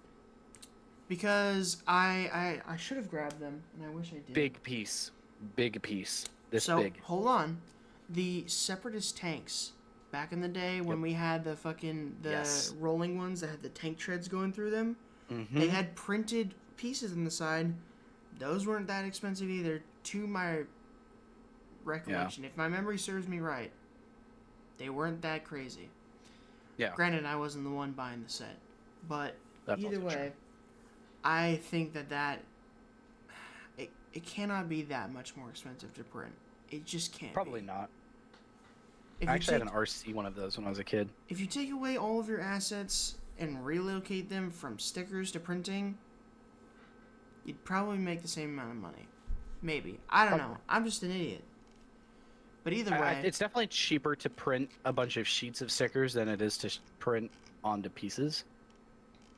Because I should have grabbed them, and I wish I did. Big piece. Big piece. This so, big. hold on. The Separatist tanks, back in the day when we had the fucking, the Yes. rolling ones that had the tank treads going through them, Mm-hmm. they had printed pieces on the side. Those weren't that expensive either, to my recollection. If my memory serves me right, they weren't that crazy. Yeah. Granted, I wasn't the one buying the set. But That's either also way, true. I think that it cannot be that much more expensive to print. It just can't. Probably be. not. If I you actually take, had an RC one of those when I was a kid. if you take away all of your assets and relocate them from stickers to printing, you'd probably make the same amount of money. Maybe. I don't know. I'm just an idiot. But either way, It's definitely cheaper to print a bunch of sheets of stickers than it is to print onto pieces.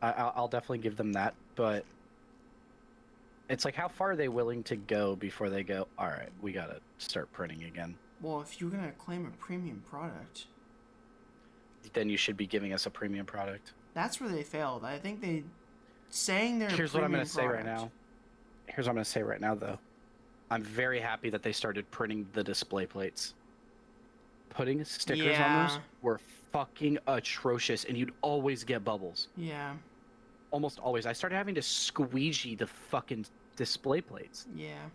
I'll definitely give them that, but it's like, how far are they willing to go before they go, all right, we gotta start printing again? well, if you're gonna claim a premium product, Then you should be giving us a premium product. that's where they failed. I think they saying they're Here's a what I'm premium gonna say right product- now. Here's what I'm gonna say right now, though. I'm very happy that they started printing the display plates. Putting stickers on those Yeah. were fucking atrocious, and you'd always get bubbles. Yeah, Almost always. I started having to squeegee the fucking display plates. yeah.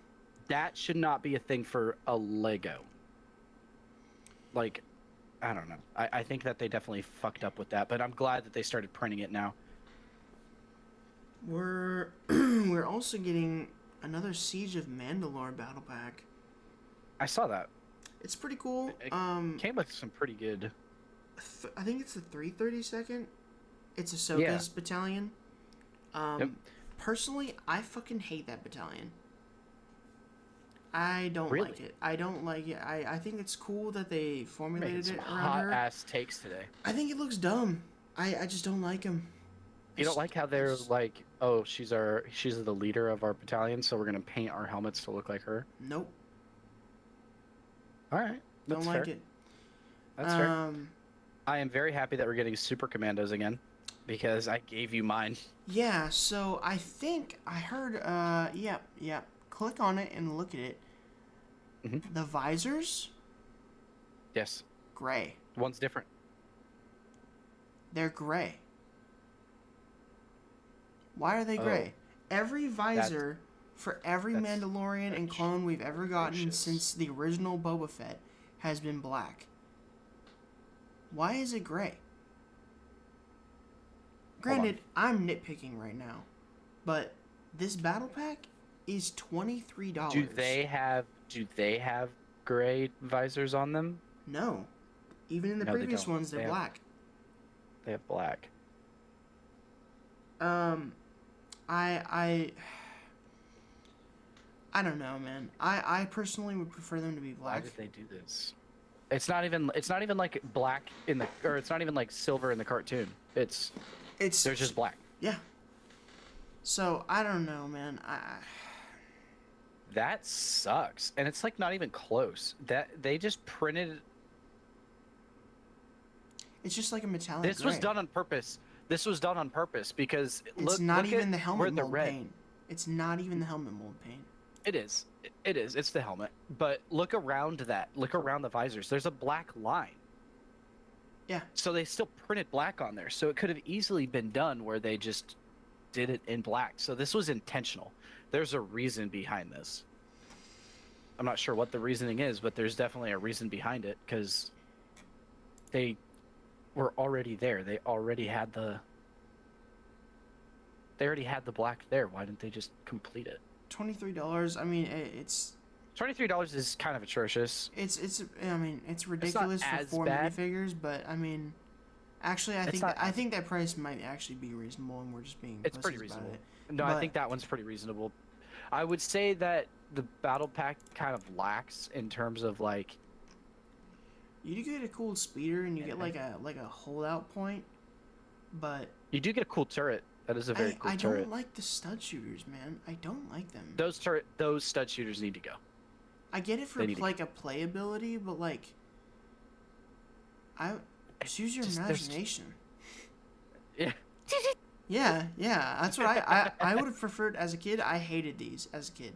That should not be a thing for a Lego. Like, I don't know. I think that they definitely fucked up with that, but I'm glad that they started printing it now. We're we're also getting another Siege of Mandalore battle pack. I saw that. It's pretty cool. It Came with some pretty good. I think it's the 332nd. It's Ahsoka's battalion. Yep. Personally, I fucking hate that battalion. I don't Really? like it. I don't like it. I think it's cool that they Making formulated some it around hot her. ass takes today. I think it looks dumb. I just don't like him. You don't like how they're like, oh, she's the leader of our battalion, so we're gonna paint our helmets to look like her. Nope. All right, that's Don't fair. like it. That's fair. I am very happy that we're getting Super Commandos again, because I gave you mine. Yeah, so I think I heard, yeah. Click on it and look at it. Mhm. The visors, Yes, gray. one's different. They're gray. Why are they Oh. gray? Every visor for every that's Mandalorian and clone we've ever gotten atrocious. since the original Boba Fett has been black. Why is it gray? Granted, I'm nitpicking right now, but this battle pack is $23. Do they have gray visors on them? No. Even in the No, they previous don't. ones, they're They have- black. They have black. I don't know, man. I personally would prefer them to be Why black. did they do this? It's not even like black in the, or it's not even like silver in the cartoon. They're just black. yeah. So I don't know, man. That sucks. And it's like not even close. That they just printed. It's just like a metallic. This was gray. done on purpose. This was done on purpose because It's not look even at the where helmet the mold red. paint. It's not even the helmet mold paint. It is. It is. It's the helmet. But look around that. Look around the visors. There's a black line. Yeah. So they still printed black on there. So it could have easily been done where they just did it in black. So this was intentional. There's a reason behind this. I'm not sure what the reasoning is, but there's definitely a reason behind it because they were already there. They already had the black there. Why didn't they just complete it? $23. I mean, it's $23 is kind of atrocious. I mean, it's ridiculous for as 4 bad. minifigures, but I mean, Actually, I It's think not. I think that price might actually be reasonable, and we're just being It's pretty pussies about reasonable. it. No, I But think that one's pretty reasonable. I would say that the battle pack kind of lacks in terms of like. you do get a cool speeder, and you get Anything. like a holdout point. But You do get a cool turret. That is a very cool I turret. don't like the stud shooters, man. I don't like them. Those stud shooters need to go. I get it for They need to like a playability, but like, I just use your imagination. Yeah. Yeah. That's what I would have preferred as a kid. I hated these as a kid.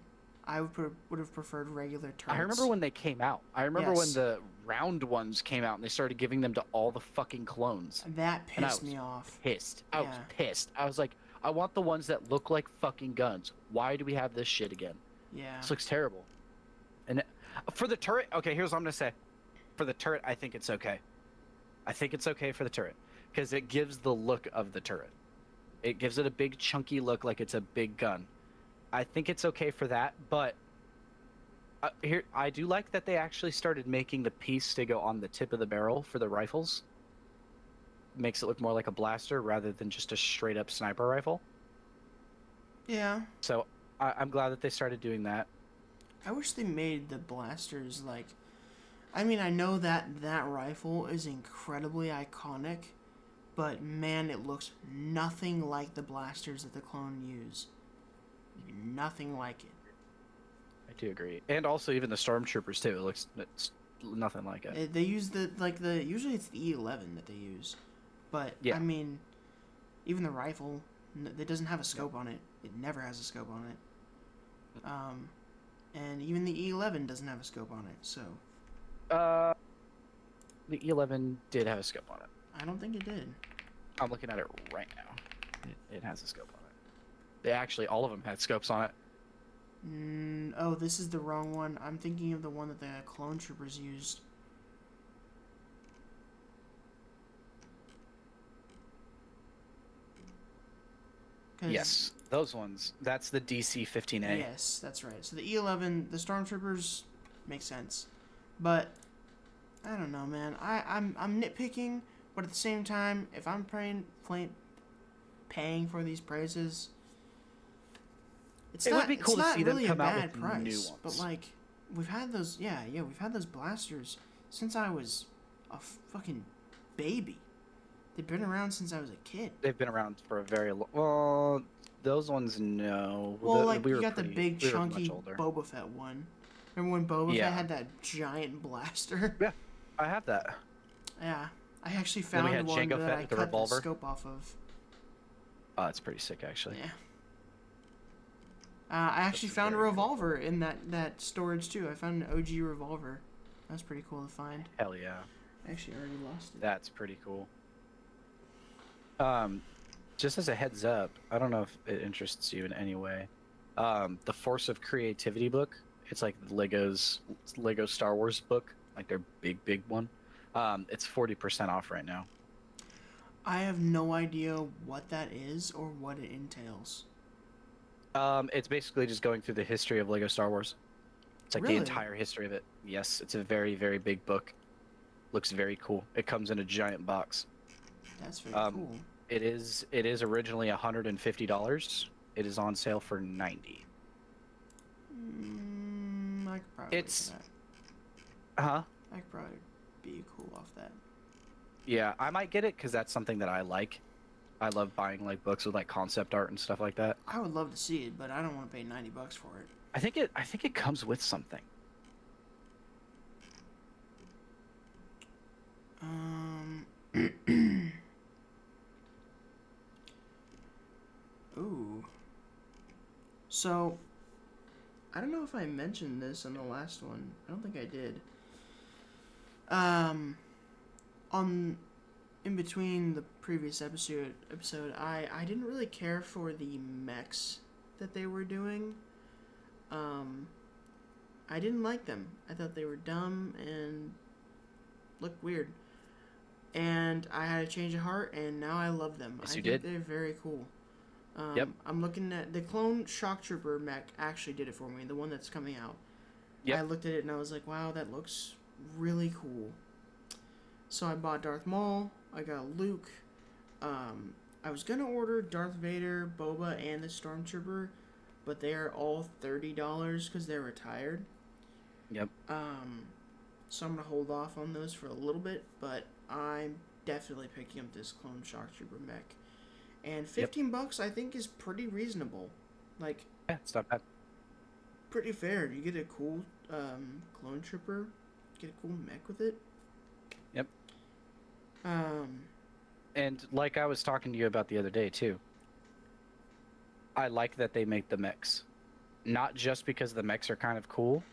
I would have preferred regular turrets. I remember when they came out. I remember when Yes. the round ones came out and they started giving them to all the fucking clones. That And I pissed was me off. Pissed. I was Yeah. pissed. I was like, I want the ones that look like fucking guns. Why do we have this shit again? Yeah. This looks terrible. And for the turret, okay, here's what I'm gonna say. For the turret, I think it's okay. I think it's okay for the turret because it gives the look of the turret. It gives it a big chunky look like it's a big gun. I think it's okay for that, but here I do like that they actually started making the piece to go on the tip of the barrel for the rifles. Makes it look more like a blaster rather than just a straight up sniper rifle. Yeah. So I'm glad that they started doing that. I wish they made the blasters like. I mean, I know that that rifle is incredibly iconic, but man, it looks nothing like the blasters that the clone use. Nothing like it. I do agree, and also even the stormtroopers too. It looks it's nothing like it. They use the usually it's the E11 that they use, but Yeah. I mean, even the rifle, it doesn't have a scope on it. It never has a scope on it. And even the E11 doesn't have a scope on it. So The E11 did have a scope on it. I don't think it did. I'm looking at it right now. It has a scope on it. They actually all of them had scopes on it. Oh, this is the wrong one. I'm thinking of the one that the clone troopers used. Yes, those ones. That's the DC-15A. Yes, that's right. So the E11, the stormtroopers, makes sense, but I don't know, man. I'm nitpicking, but at the same time, if I'm paying for these prices, It would be cool to see them really come a out bad with price. new ones. But like, we've had those, we've had those blasters since I was a fucking baby. They've been around since I was a kid. They've been around for a very long. Well, those ones no. Well, like we you were got the pretty- big we were chunky much older. Boba Fett one. Remember when Boba Yeah. Fett had that giant blaster? Yeah, I have that. Yeah, I actually Then we found had one Jango that Fett I with the cut the revolver. scope off of. Oh, it's pretty sick actually. Yeah. I actually That's found a very cool. revolver in that storage too. I found an OG revolver. That's pretty cool to find. Hell yeah, I actually already lost it. that's pretty cool. Just as a heads up, I don't know if it interests you in any way. The Force of Creativity book. It's like Lego Star Wars book, like their big one. It's 40% off right now. I have no idea what that is or what it entails. It's basically just going through the history of Lego Star Wars. It's like Really? the entire history of it. Yes, it's a very, very big book. Looks very cool. It comes in a giant box. That's very cool. It is originally $150. It is on sale for $90. I could probably wait It's- for that. Huh? I could probably be cool off that. Yeah, I might get it because that's something that I like. I love buying like books with like concept art and stuff like that. I would love to see it, but I don't want to pay $90 for it. I think it comes with something. Ooh. So, I don't know if I mentioned this in the last one. I don't think I did. On in between the previous episode, I didn't really care for the mechs that they were doing. I didn't like them. I thought they were dumb and looked weird. And I had a change of heart, and now I love them. Yes, I you think did. they're very cool. Yep. I'm looking at the clone shock trooper mech. Actually, did it for me. The one that's coming out. Yep. I looked at it and I was like, "Wow, that looks really cool." So I bought Darth Maul. I got Luke. I was gonna order Darth Vader, Boba, and the Stormtrooper, but they are all $30 because they're retired. Yep. So I'm gonna hold off on those for a little bit, but I'm definitely picking up this Clone Shock Trooper mech. And $15 I think is pretty reasonable. Like, Yeah, it's not bad. pretty fair. You get a cool Clone Trooper, get a cool mech with it. Yep. Um, And like I was talking to you about the other day too, I like that they make the mechs. Not just because the mechs are kind of cool,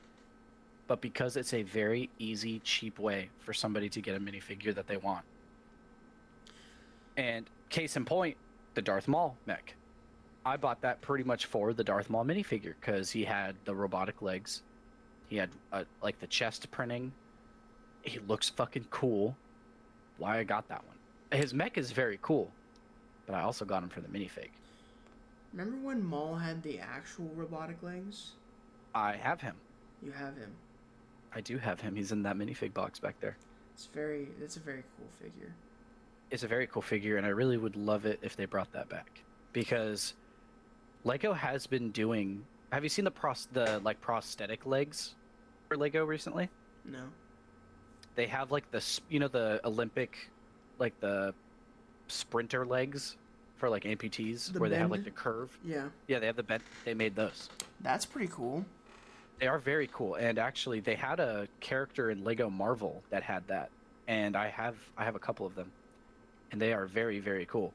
but because it's a very easy, cheap way for somebody to get a minifigure that they want. And case in point, the Darth Maul mech. I bought that pretty much for the Darth Maul minifigure because he had the robotic legs, he had like the chest printing. He looks fucking cool. Why I got that one? His mech is very cool, but I also got him for the minifig. remember when Maul had the actual robotic legs? I have him. You have him. I do have him. He's in that minifig box back there. It's a very cool figure. It's a very cool figure, and I really would love it if they brought that back because Lego has been doing. Have you seen the prosthetic legs for Lego recently? No. They have like the Olympic, like the sprinter legs for like amputees, The where they have bend? like the curve. Yeah. Yeah, they have the bent. They made those. That's pretty cool. They are very cool, and actually, they had a character in Lego Marvel that had that, and I have a couple of them, and they are very, very cool.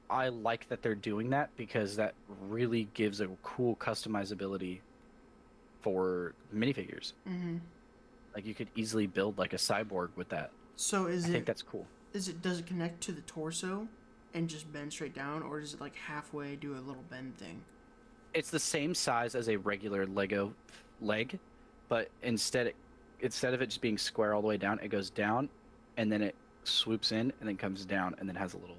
I like that they're doing that because that really gives a cool customizability for minifigures. Mm-hmm. Like you could easily build like a cyborg with that. So I think that's cool. does it connect to the torso and just bend straight down, or does it like halfway do a little bend thing? It's the same size as a regular Lego leg, but instead of it just being square all the way down, it goes down, and then it swoops in, and then comes down, and then has a little,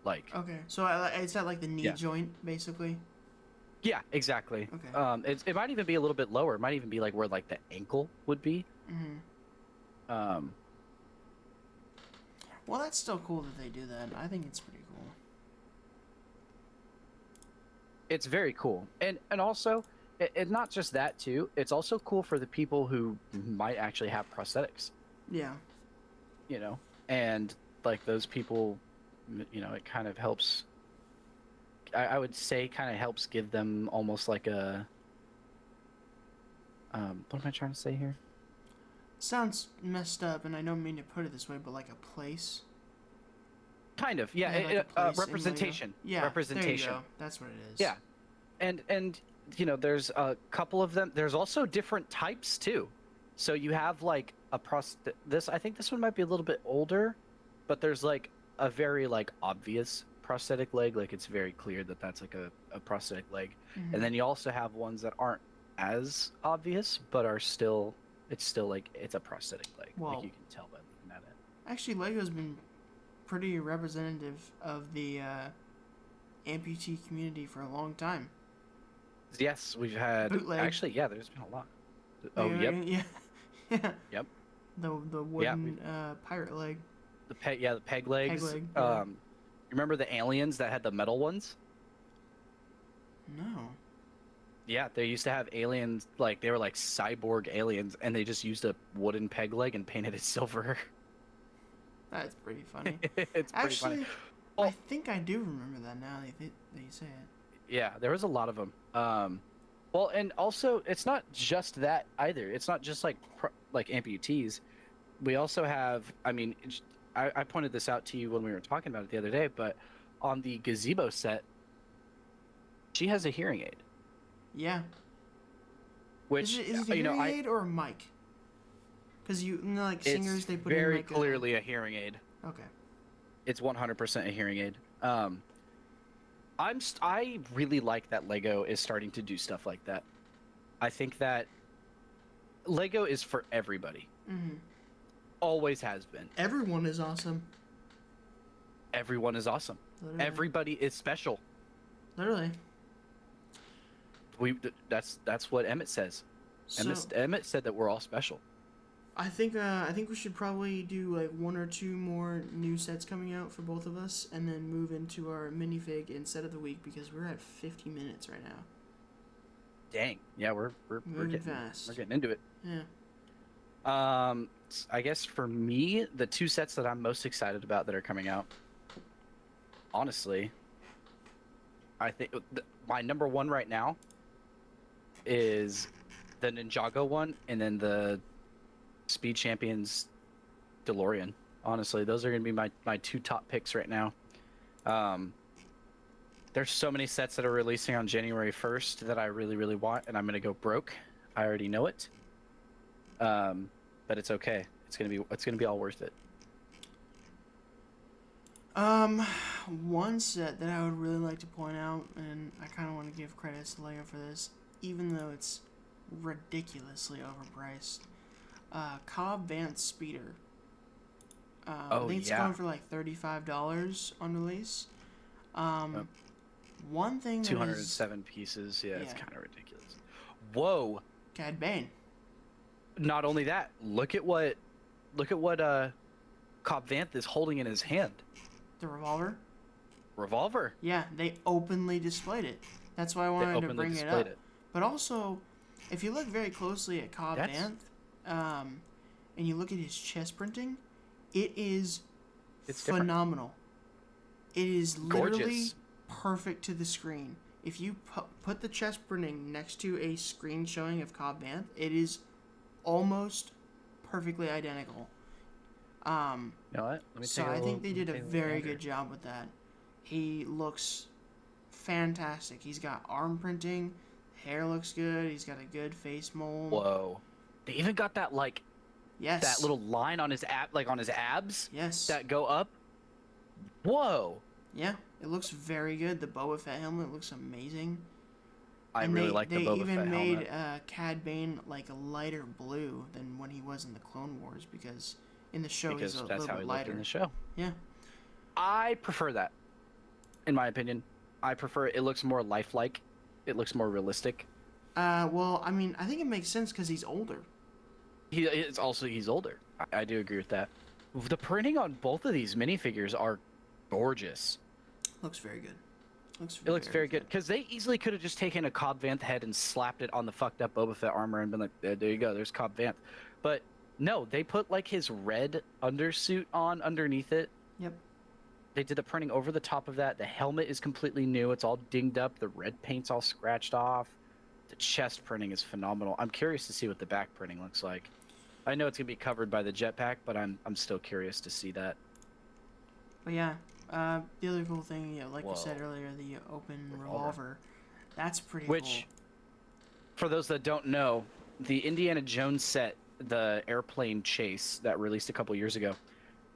like. Okay, so it's at like the knee joint, basically. Yeah, exactly. Okay. It might even be a little bit lower. It might even be like where like the ankle would be. Mm-hmm. Well, that's still cool that they do that. I think it's pretty cool. It's very cool, and also, it not just that too. It's also cool for the people who might actually have prosthetics. Yeah. You know, and like those people, you know, it kind of helps. I would say kind of helps give them almost like a. What am I trying to say here? Sounds messed up, and I don't mean to put it this way, but like a place. Kind of, yeah. Like a place in Representation. Lego. Yeah. Representation. There you go. That's what it is. Yeah, and you know, there's a couple of them. There's also different types too. So you have like a I think this one might be a little bit older, but there's like a very like obvious prosthetic leg. Like it's very clear that that's like a prosthetic leg. Mm-hmm. And then you also have ones that aren't as obvious, but are still. It's still like it's a prosthetic leg. Well, like you can tell by looking at it. Actually, Lego's been pretty representative of the amputee community for a long time. Yes, we've had Bootleg. actually. Yeah, there's been a lot. Oh, Yeah, yep. Yeah. Yep. The wooden pirate leg. The peg legs. Peg leg, yeah. You remember the aliens that had the metal ones? No. Yeah, they used to have aliens, like they were like cyborg aliens, and they just used a wooden peg leg and painted it silver. That's pretty funny. It's pretty funny. Actually, Well- I think I do remember that now that you say it. Yeah, there was a lot of them. Well, and also it's not just that either. It's not just like like amputees. We also have. I mean, I pointed this out to you when we were talking about it the other day, but on the gazebo set, she has a hearing aid. Yeah. Which Is it a hearing aid or a mic? Because like singers, they put in very like clearly a hearing aid. Okay. It's 100% a hearing aid. I really like that Lego is starting to do stuff like that. I think that Lego is for everybody. Mm-hmm. Always has been. Everyone is awesome. Everyone is awesome. Literally. Everybody is special. Literally. That's what Emmett says. So, Emmett said that we're all special. I think we should probably do like one or two more new sets coming out for both of us, and then move into our minifig and set of the week because we're at 50 minutes right now. Dang. Yeah, we're Moving getting fast. we're getting into it. Yeah. I guess for me, the two sets that I'm most excited about that are coming out, honestly, I think my number one right now is the Ninjago one, and then the Speed Champions DeLorean. Honestly, those are going to be my two top picks right now. There's so many sets that are releasing on January 1st that I really, really want, and I'm going to go broke. I already know it. But it's okay. It's gonna be all worth it. One set that I would really like to point out, and I kind of want to give credit to Lego for this, even though it's ridiculously overpriced. Cobb Vanth Speeder. I think it's going for like $35 on release. Yep. One thing that 207 pieces. Yeah, it's Yeah. kind of ridiculous. Whoa! Cad Bane. Not only that, look at what Cobb Vanth is holding in his hand. The revolver. Revolver. Yeah, they openly displayed it. That's why I They wanted to openly bring it displayed up. it. But also, if you look very closely at Cobb That's- Vanth, and you look at his chest printing, it is It's different. phenomenal. It is literally Gorgeous. perfect to the screen. If you put the chest printing next to a screen showing of Cobb Vanth, it is almost perfectly identical. You know what? Let me So take a I think little- they did a take very gander. good job with that. He looks fantastic. He's got arm printing, hair looks good. He's got a good face mold. Whoa! They even got that Yes. that little line on his on his abs Yes. that go up. Whoa! Yeah, it looks very good. The Boba Fett helmet looks amazing. I And really like the they Boba even Fett made helmet. Cad Bane like a lighter blue than when he was in the Clone Wars because in the show Because he's a that's little how bit he looked lighter. in the show. Yeah. I prefer that, in my opinion. I prefer it. It looks more lifelike. It looks more realistic. Well, I mean, I think it makes sense because he's older. He's older. I do agree with that. The printing on both of these minifigures are gorgeous. Looks very good. It looks very good because they easily could have just taken a Cobb Vanth head and slapped it on the fucked up Boba Fett armor and been like, there you go, there's Cobb Vanth. But no, they put like his red undersuit on underneath it. Yep. They did the printing over the top of that. The helmet is completely new. It's all dinged up. The red paint's all scratched off. The chest printing is phenomenal. I'm curious to see what the back printing looks like. I know it's gonna be covered by the jetpack, but I'm still curious to see that. But yeah, the other cool thing, yeah, like you said Whoa. earlier, the open revolver. That's pretty Which, cool. for those that don't know, the Indiana Jones set, the airplane chase that released a couple years ago,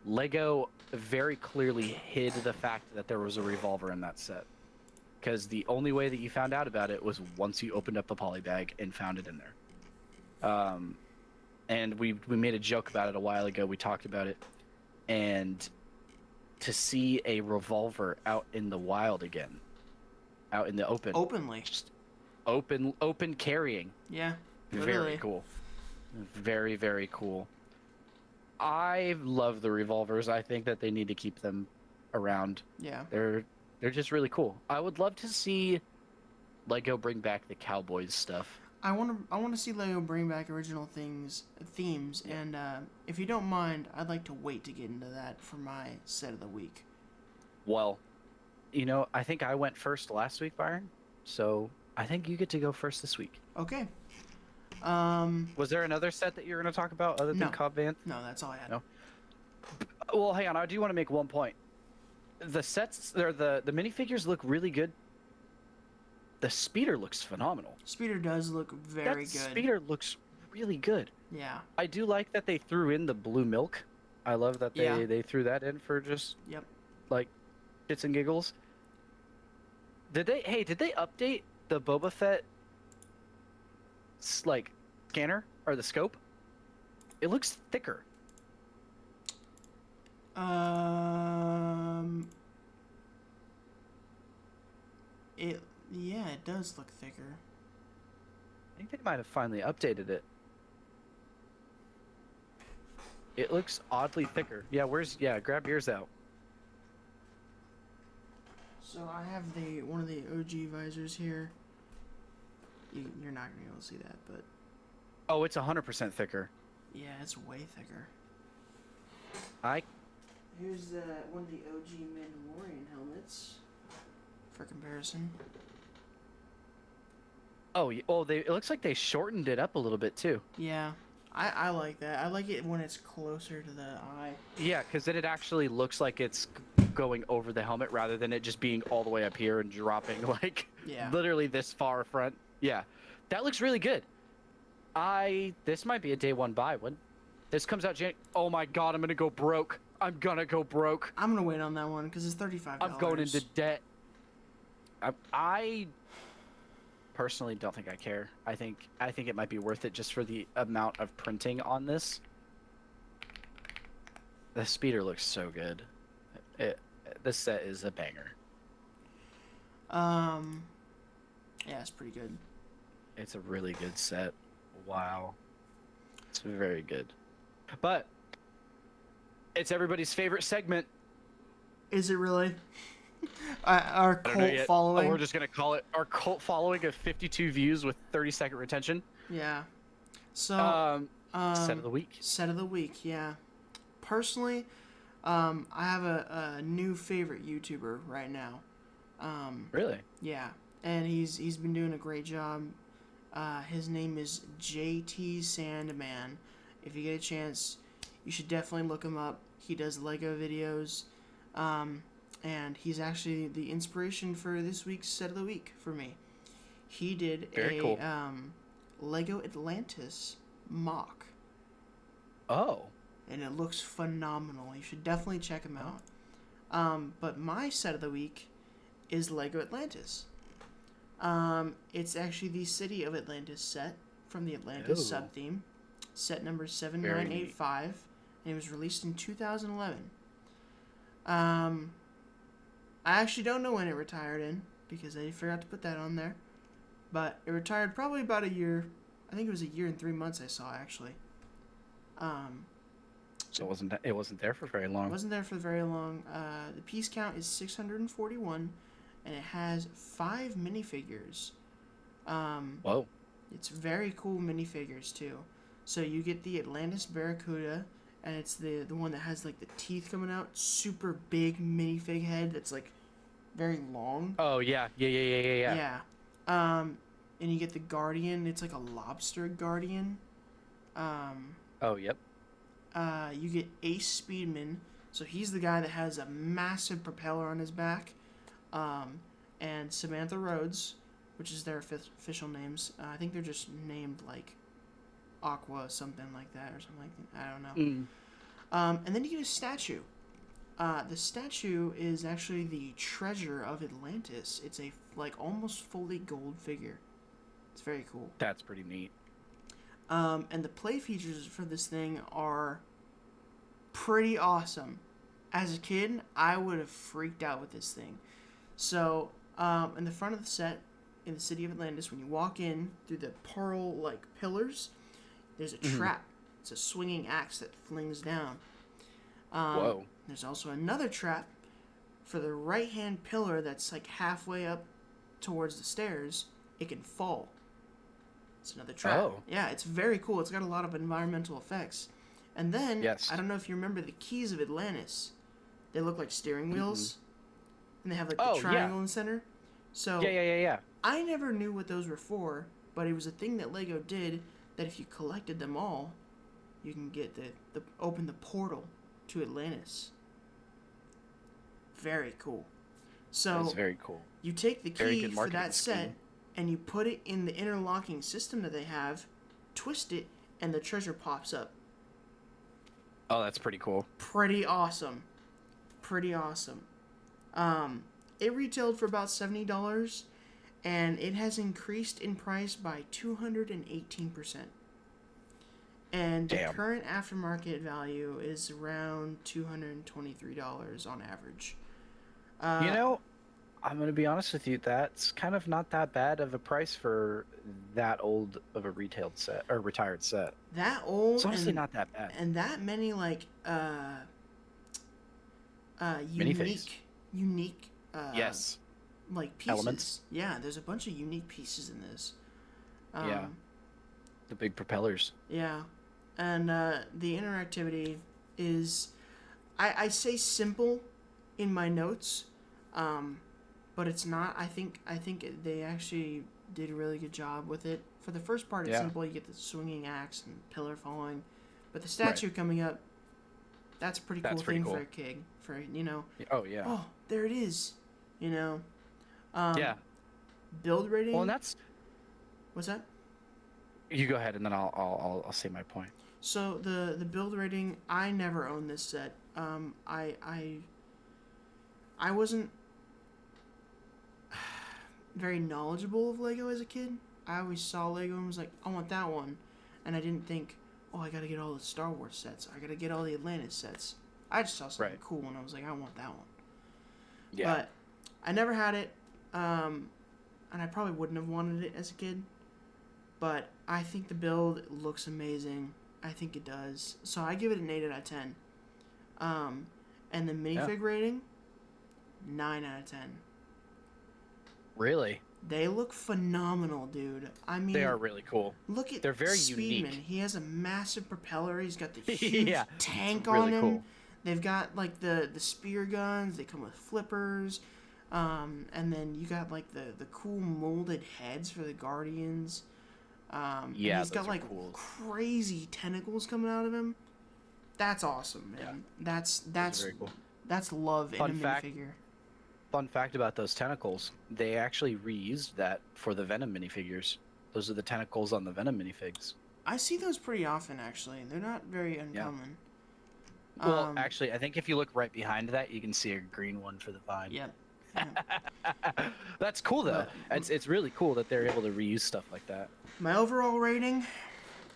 Lego very clearly hid the fact that there was a revolver in that set. Because the only way that you found out about it was once you opened up the poly bag and found it in there. And we made a joke about it a while ago. We talked about it. And to see a revolver out in the wild again, out in the open, Openly. just open carrying, Yeah. very Literally. cool, very, very cool. I love the revolvers. I think that they need to keep them around. Yeah. They're just really cool. I would love to see Lego bring back the Cowboys stuff. I want to see Lego bring back original themes, and if you don't mind, I'd like to wait to get into that for my set of the week. Well, I think I went first last week, Byron. So I think you get to go first this week. Okay. Was there another set that you're going to talk about other than No. Cobb Vanth? No, that's all I had. No. Well, hang on. I do want to make one point. The sets, the minifigures look really good. The speeder looks phenomenal. Speeder does look very That good. speeder looks really good. Yeah. I do like that they threw in the blue milk. I love that Yeah. they threw that in for just Yep. like shits and giggles. Did they update the Boba Fett like scanner or the scope? It looks thicker. It does look thicker. I think they might have finally updated it. It looks oddly thicker. Yeah, grab yours out. So I have one of the OG visors here. You're not gonna be able to see that, but Oh, it's 100% thicker. yeah, it's way thicker. I Here's one of the OG Mandalorian helmets for comparison. Oh, it looks like they shortened it up a little bit too. Yeah, I like that. I like it when it's closer to the eye. Yeah, because then it actually looks like it's going over the helmet rather than it just being all the way up here and dropping like Yeah. literally this far front. Yeah, that looks really good. This might be a day one buy. When this comes out, oh my god, I'm gonna go broke. I'm gonna go broke. I'm gonna wait on that one because it's $35. I'm going into debt. I personally don't think I care. I think it might be worth it just for the amount of printing on this. The speeder looks so good. This set is a banger. Yeah, it's pretty good. It's a really good set. Wow. It's very good. But it's everybody's favorite segment. Is it really? Our cult following. Oh, we're just gonna call it our cult following of 52 views with 30-second retention. Yeah. So set of the week. Set of the week, yeah. Personally, I have a new favorite YouTuber right now. Really? Yeah, and he's been doing a great job. His name is JT Sandman. If you get a chance, you should definitely look him up. He does Lego videos, and he's actually the inspiration for this week's set of the week for me. He did Very cool. Lego Atlantis mock. Oh. And it looks phenomenal. You should definitely check him out. But my set of the week is Lego Atlantis. It's actually the City of Atlantis set from the Atlantis sub-theme. Set number 7985. And it was released in 2011. I actually don't know when it retired in, because I forgot to put that on there. But it retired probably about a year. I think it was a year and 3 months I saw, actually. So it wasn't there for very long. It wasn't there for very long. The piece count is 641, and it has 5 minifigures. Whoa. It's very cool minifigures, too. So you get the Atlantis Barracuda, and it's the one that has, like, the teeth coming out. Super big minifig head that's, like, very long. Oh, yeah. Yeah. And you get the Guardian. It's like a lobster Guardian. Oh, yep. You get Ace Speedman. So he's the guy that has a massive propeller on his back. And Samantha Rhodes, which is their official names. I think they're just named like Aqua, something like that, or something like that. I don't know. And then you get a statue. The statue is actually the treasure of Atlantis. It's a almost fully gold figure. It's very cool. That's pretty neat. And the play features for this thing are pretty awesome. As a kid, I would have freaked out with this thing. So, in the front of the set, in the City of Atlantis, when you walk in through the pearl pillars, there's a trap. It's a swinging axe that flings down. Whoa. There's also another trap for the right-hand pillar that's halfway up towards the stairs. It can fall. It's another trap. Oh. Yeah, it's very cool. It's got a lot of environmental effects. And then, yes. I don't know if you remember the keys of Atlantis. They look like steering wheels. And they have the triangle in the center. So Yeah. I never knew what those were for, but it was a thing that Lego did that if you collected them all, you can get open the portal to Atlantis. Very cool. So that's very cool. You take the key for that set and you put it in the interlocking system that they have, twist it, and the treasure pops up. Oh, that's pretty cool. Pretty awesome. It retailed for about $70, and it has increased in price by 218%. And the current aftermarket value is around $223 on average. I'm gonna be honest with you. That's kind of not that bad of a price for that old of a retailed set or retired set. That It's old honestly not that bad. and that many like Minifigs. unique Yes. like Elements. pieces. Yeah, there's a bunch of unique pieces in this. Yeah. Um, The big propellers. yeah, and the interactivity is, I say simple in my notes, um, but it's not. I think they actually did a really good job with it. For the first part, it's Yeah. simple. You get the swinging axe and pillar falling, but the Right. statue coming up, that's a pretty cool That's pretty thing cool. for a kid. For you know, Oh yeah. oh there it is, you know. Um, Yeah. build rating. Well, and that's What's that? you go ahead, and then I'll say my point. So the build rating, I never owned this set. I wasn't very knowledgeable of Lego as a kid. I always saw Lego and was like, I want that one, and I didn't think, oh, I gotta get all the Star Wars sets. I gotta get all the Atlantis sets. I just saw something Right. cool and I was like, I want that one. Yeah. But I never had it, and I probably wouldn't have wanted it as a kid. But I think the build looks amazing. I think it does. So I give it an 8 out of 10. And the minifig rating, 9 out of 10. Really? They look phenomenal, dude. I mean, They are really cool. look at They're very Speedman. unique. He has a massive propeller. He's got the huge Yeah, tank really on him. cool. They've got like the spear guns. They come with flippers. And then you got like the cool molded heads for the Guardians. And Yeah, he's got those are like cool. crazy tentacles coming out of him. That's awesome, man. That's very cool. that's love Fun in a fact- minifigure. Fun fact about those tentacles: they actually reused that for the Venom minifigures. Those are the tentacles on the Venom minifigs. I see those pretty often, actually. They're not very uncommon. Well, actually, I think if you look right behind that, you can see a green one for the Vine. Yep. That's cool though. But- It's really cool that they're able to reuse stuff like that. My overall rating,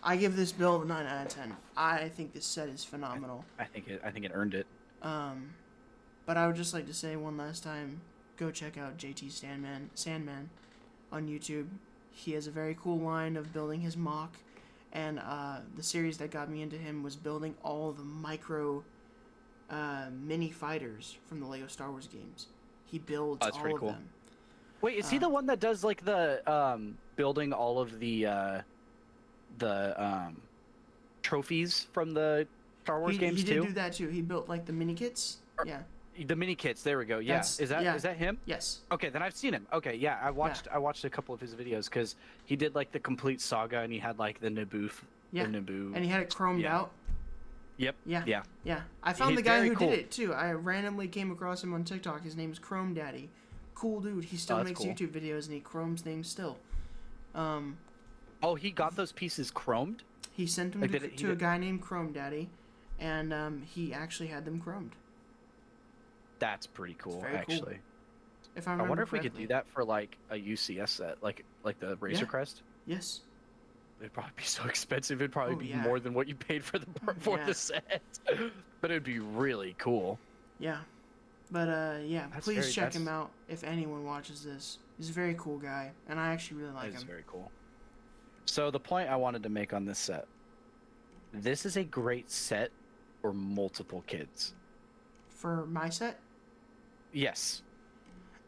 I give this build a 9 out of 10. I think this set is phenomenal. I think it earned it. But I would just like to say one last time, go check out JT Sandman on YouTube. He has a very cool line of building his mock, and the series that got me into him was building all the micro mini fighters from the Lego Star Wars games. He builds Oh, that's all pretty of cool. them. Wait, is he the one that does like the building all of the trophies from the Star Wars games he too? did do that too. He built like the mini kits. Yeah. The mini kits. There we go. Yeah. That's- Is that yeah. is that him? Yes. Okay, then I've seen him. Okay, yeah, I watched a couple of his videos because he did like the complete saga and he had like the Naboo. Yeah. The Naboo. And he had it chromed Yeah. out. Yep. Yeah. Yeah. Yeah. I found He's the guy very who cool. did it too. I randomly came across him on TikTok. His name is Chrome Daddy. Cool dude. He still that's makes cool. YouTube videos and he chromes things still. Oh, he got those pieces chromed. He sent them Like, to, did it- he to a did- guy named Chrome Daddy, and he actually had them chromed. That's pretty cool, very cool. actually. If I I remember wonder if we could correctly. do that for like a UCS set, like the Razor Yeah. Crest. Yes. It'd probably be so expensive. It'd probably Oh, be yeah. more than what you paid for Yeah. the set. But it'd be really cool. Yeah. But yeah, That's please very- check that's- him out if anyone watches this. He's a very cool guy, and I actually really like That is him. very cool. So the point I wanted to make on this set, this is a great set for multiple kids. For my set? Yes.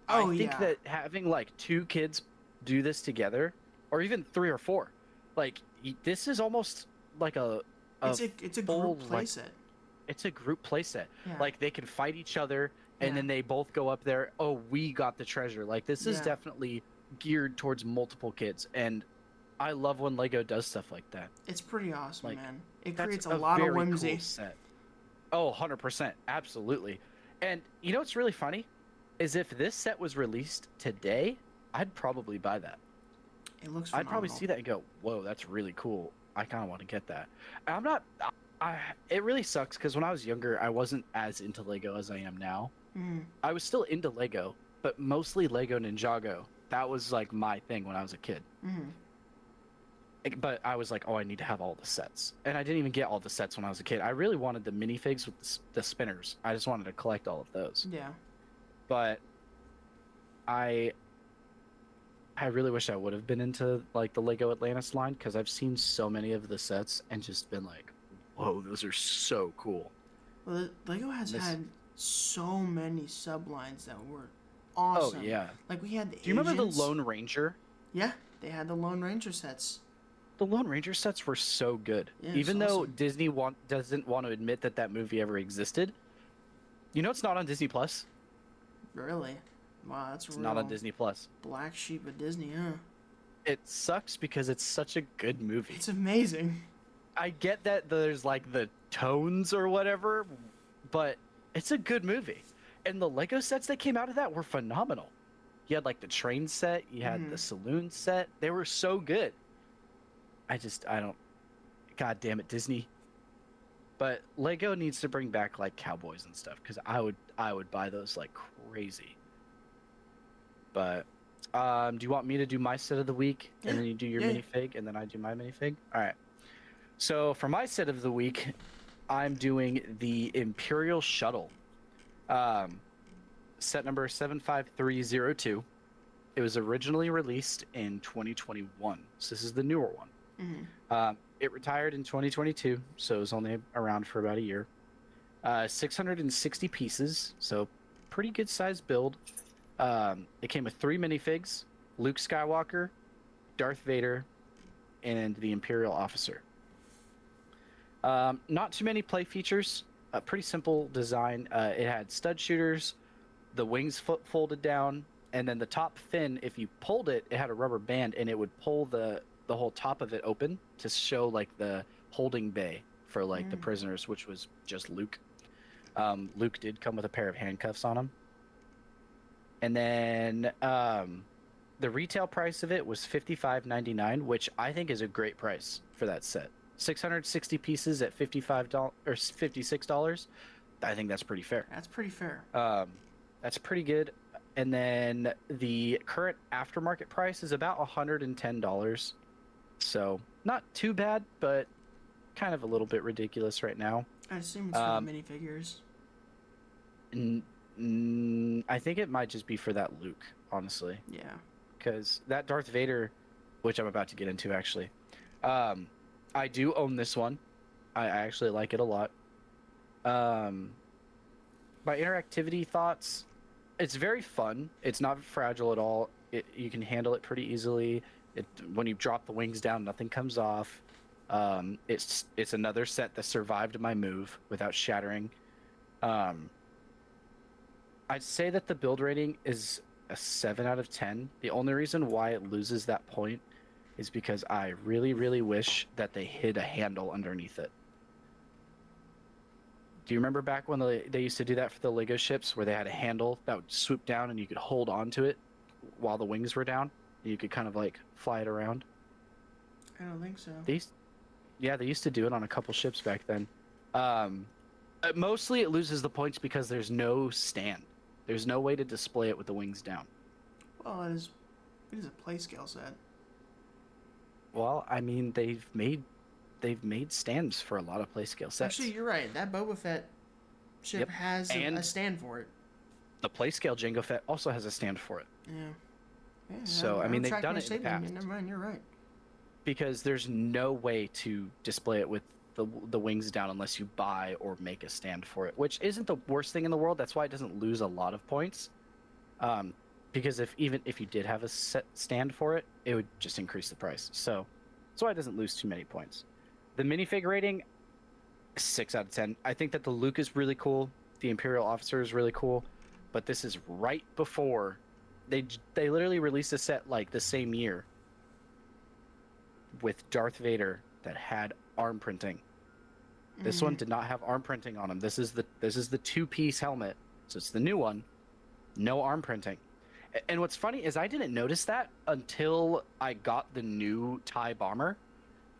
Oh, I think yeah. that having like two kids do this together, or even three or four, like this is almost like a It's a full, group like, playset. it's a group playset. Yeah. Like they can fight each other, and Yeah. then they both go up there. Oh, we got the treasure. Like this is Yeah. definitely geared towards multiple kids, and I love when Lego does stuff like that. It's pretty awesome, like, man. It That's creates a lot of very whimsy. Cool set. Oh, 100%. Absolutely. And you know what's really funny? Is if this set was released today, I'd probably buy that. It looks I'd probably phenomenal. see that and go, whoa, that's really cool. I kind of want to get that. And I'm not, it really sucks because when I was younger, I wasn't as into Lego as I am now. Mhm. I was still into Lego, but mostly Lego Ninjago. That was like my thing when I was a kid. Mhm. But I was like, oh, I need to have all the sets. And I didn't even get all the sets when I was a kid. I really wanted the minifigs with the spinners. I just wanted to collect all of those. Yeah. But I I really wish I would have been into like the Lego Atlantis line because I've seen so many of the sets and just been like, whoa, those are so cool. Well, Lego has This, had so many sublines that were oh awesome. yeah. Like we had the Do you remember the Asians. Lone Ranger? Yeah, they had the Lone Ranger sets. The Lone Ranger sets were so good. Yeah, it's Even though awesome. Doesn't want to admit that that movie ever existed. You know it's not on Disney Plus. Really? Wow, that's a It's not on real Disney Plus. black sheep of Disney, huh? It sucks because it's such a good movie. It's amazing. I get that there's like the tones or whatever, but it's a good movie. And the Lego sets that came out of that were phenomenal. You had like the train set, you had the saloon set. They were so good. I don't, God damn it, Disney. But Lego needs to bring back like cowboys and stuff because I would buy those like crazy. But do you want me to do my set of the week and Yeah, then you do your yeah. minifig and then I do my minifig? All right. So for my set of the week, I'm doing the Imperial Shuttle, um, set number 75302. It was originally released in 2021, so this is the newer one. It retired in 2022, so it was only around for about a year. 660 pieces, so pretty good sized build. It came with 3 minifigs: Luke Skywalker, Darth Vader, and the Imperial Officer. Not too many play features. A pretty simple design. It had stud shooters, the wings folded down, and then the top fin. If you pulled it, it had a rubber band, and it would pull the whole top of it open to show like the holding bay for like the prisoners, which was just Luke. Luke did come with a pair of handcuffs on him, and then the retail price of it was $55.99, which I think is a great price for that set. 660 pieces at $55 or $56. I think that's pretty fair. That's pretty fair. That's pretty good. And then the current aftermarket price is about $110. So not too bad, but kind of a little bit ridiculous right now. I assume it's for the minifigures. I think it might just be for that Luke, honestly. Yeah. Because that Darth Vader, which I'm about to get into actually, I do own this one. I actually like it a lot. My interactivity thoughts, it's very fun. It's not fragile at all. You can handle it pretty easily. When you drop the wings down, nothing comes off. It's another set that survived my move without shattering. I'd say that the build rating is a 7 out of 10. The only reason why it loses that point is because I really, really wish that they hid a handle underneath it. Do you remember back when they used to do that for the Lego ships where they had a handle that would swoop down and you could hold on to it while the wings were down? And you could kind of like fly it around? I don't think so. They used to do it on a couple ships back then. Mostly it loses the points because there's no stand. There's no way to display it with the wings down. Well, it is a play scale set. Well, I mean, they've made stands for a lot of play scale sets. Actually, you're right. That Boba Fett ship Yep. has And a stand for it. the play scale Jango Fett also has a stand for it. Yeah. So, I mean, they've retract done my it in the statement. past. Never mind. You're right. Because there's no way to display it with the wings down unless you buy or make a stand for it, which isn't the worst thing in the world. That's why it doesn't lose a lot of points. Because if you did have a set stand for it, it would just increase the price. So that's why it doesn't lose too many points. The minifig rating, 6 out of 10. I think that the Luke is really cool. The Imperial Officer is really cool. But this is right before they literally released a set like the same year with Darth Vader that had arm printing. This one did not have arm printing on him. This is the 2-piece helmet. So it's the new one. No arm printing. And what's funny is I didn't notice that until I got the new TIE bomber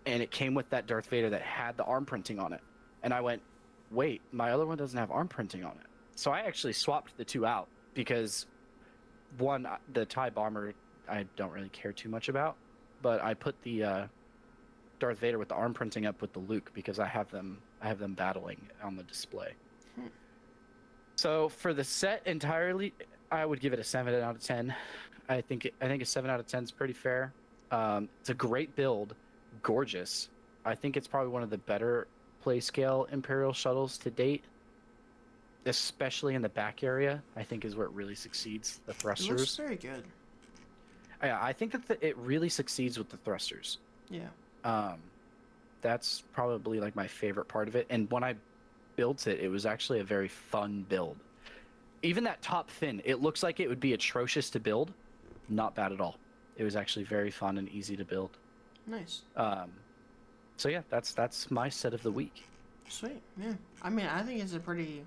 and it came with that Darth Vader that had the arm printing on it. And I went, wait, my other one doesn't have arm printing on it. So I actually swapped the two out because one, the TIE bomber, I don't really care too much about, but I put the Darth Vader with the arm printing up with the Luke because I have them battling on the display. So for the set entirely, I would give it a 7 out of 10. I think a 7 out of 10 is pretty fair. It's a great build, gorgeous. I think it's probably one of the better play scale Imperial shuttles to date, especially in the back area. I think is where it really succeeds. The It looks thrusters. very good. Yeah, I think that it really succeeds with the thrusters. Yeah. Um, that's probably like my favorite part of it. And when I built it, it was actually a very fun build. Even that top fin, it looks like it would be atrocious to build. Not bad at all. It was actually very fun and easy to build. Nice. So yeah, that's my set of the week. Sweet. Yeah. I mean, I think it's a pretty.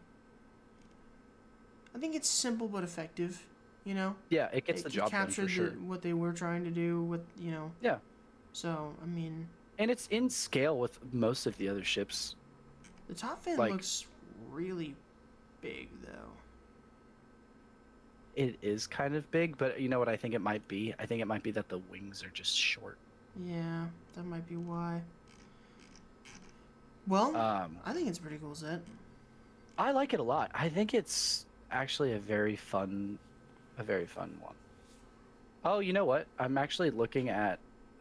I think it's simple but effective. You know. Yeah, it gets the It job done captured for sure. what they were trying to do with you know. Yeah, So I mean, and it's in scale with most of the other ships. the top fin Like- looks really big though. It is kind of big, but you know what I think it might be? I think it might be that the wings are just short. Yeah, that might be why. Well, I think it's a pretty cool set. I like it a lot. I think it's actually a very fun one. Oh, you know what? I'm actually looking at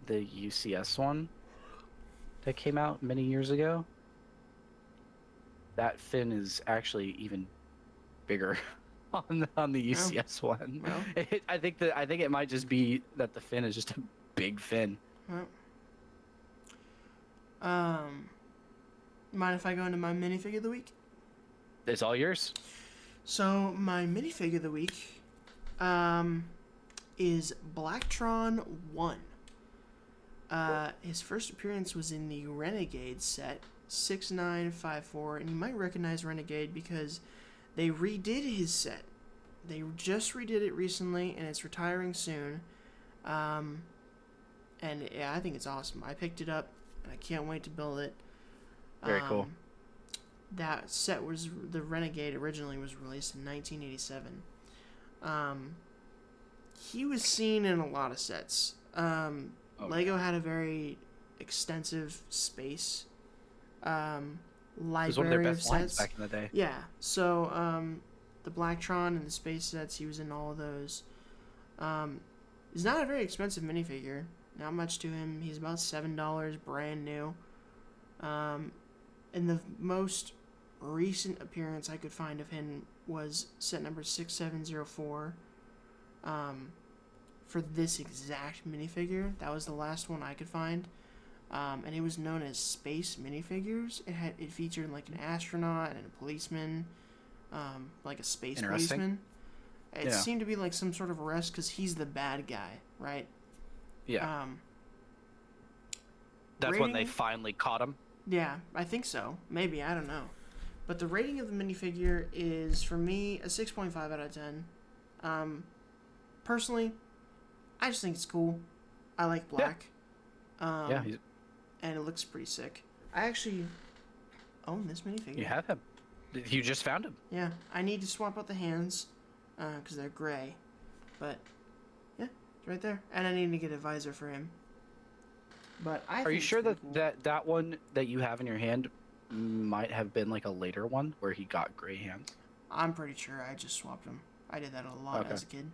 the UCS one that came out many years ago. That fin is actually even bigger on the UCS one. Well. I think it might just be that the fin is just a big fin. Well, mind if I go into my minifigure of the week? It's all yours. So my minifigure of the week, is Blacktron 1. His first appearance was in the Renegade set 6954, and you might recognize Renegade because they redid his set. They just redid it recently, and it's retiring soon. And yeah, I think it's awesome. I picked it up, and I can't wait to build it. Very cool. That set was the Renegade originally was released in 1987. He was seen in a lot of sets. Lego had a very extensive space It was one of their library of best lines sets. back in the day. Yeah, so the Blacktron and the space sets, he was in all of those. He's not a very expensive minifigure. Not much to him. He's about $7, brand new. And the most recent appearance I could find of him was set number 6704. For this exact minifigure, that was the last one I could find. And it was known as Space Minifigures. It featured like an astronaut and a policeman, like a space Interesting. policeman. It Yeah. seemed to be like some sort of arrest because he's the bad guy, right? Yeah. Um, That's when they rating- finally caught him. yeah, I think so. Maybe, I don't know. But the rating of the minifigure is, for me, a 6.5 out of 10. Personally, I just think it's cool. I like black. Yeah, he's, And it looks pretty sick. I actually own this minifigure. you have him. You just found him. Yeah, I need to swap out the hands because they're gray. But, yeah, it's right there. And I need to get a visor for him. But I Are think you it's sure pretty that, cool. that one that you have in your hand might have been like a later one where he got gray hands? I'm pretty sure I just swapped them. I did that a lot Okay. as a kid.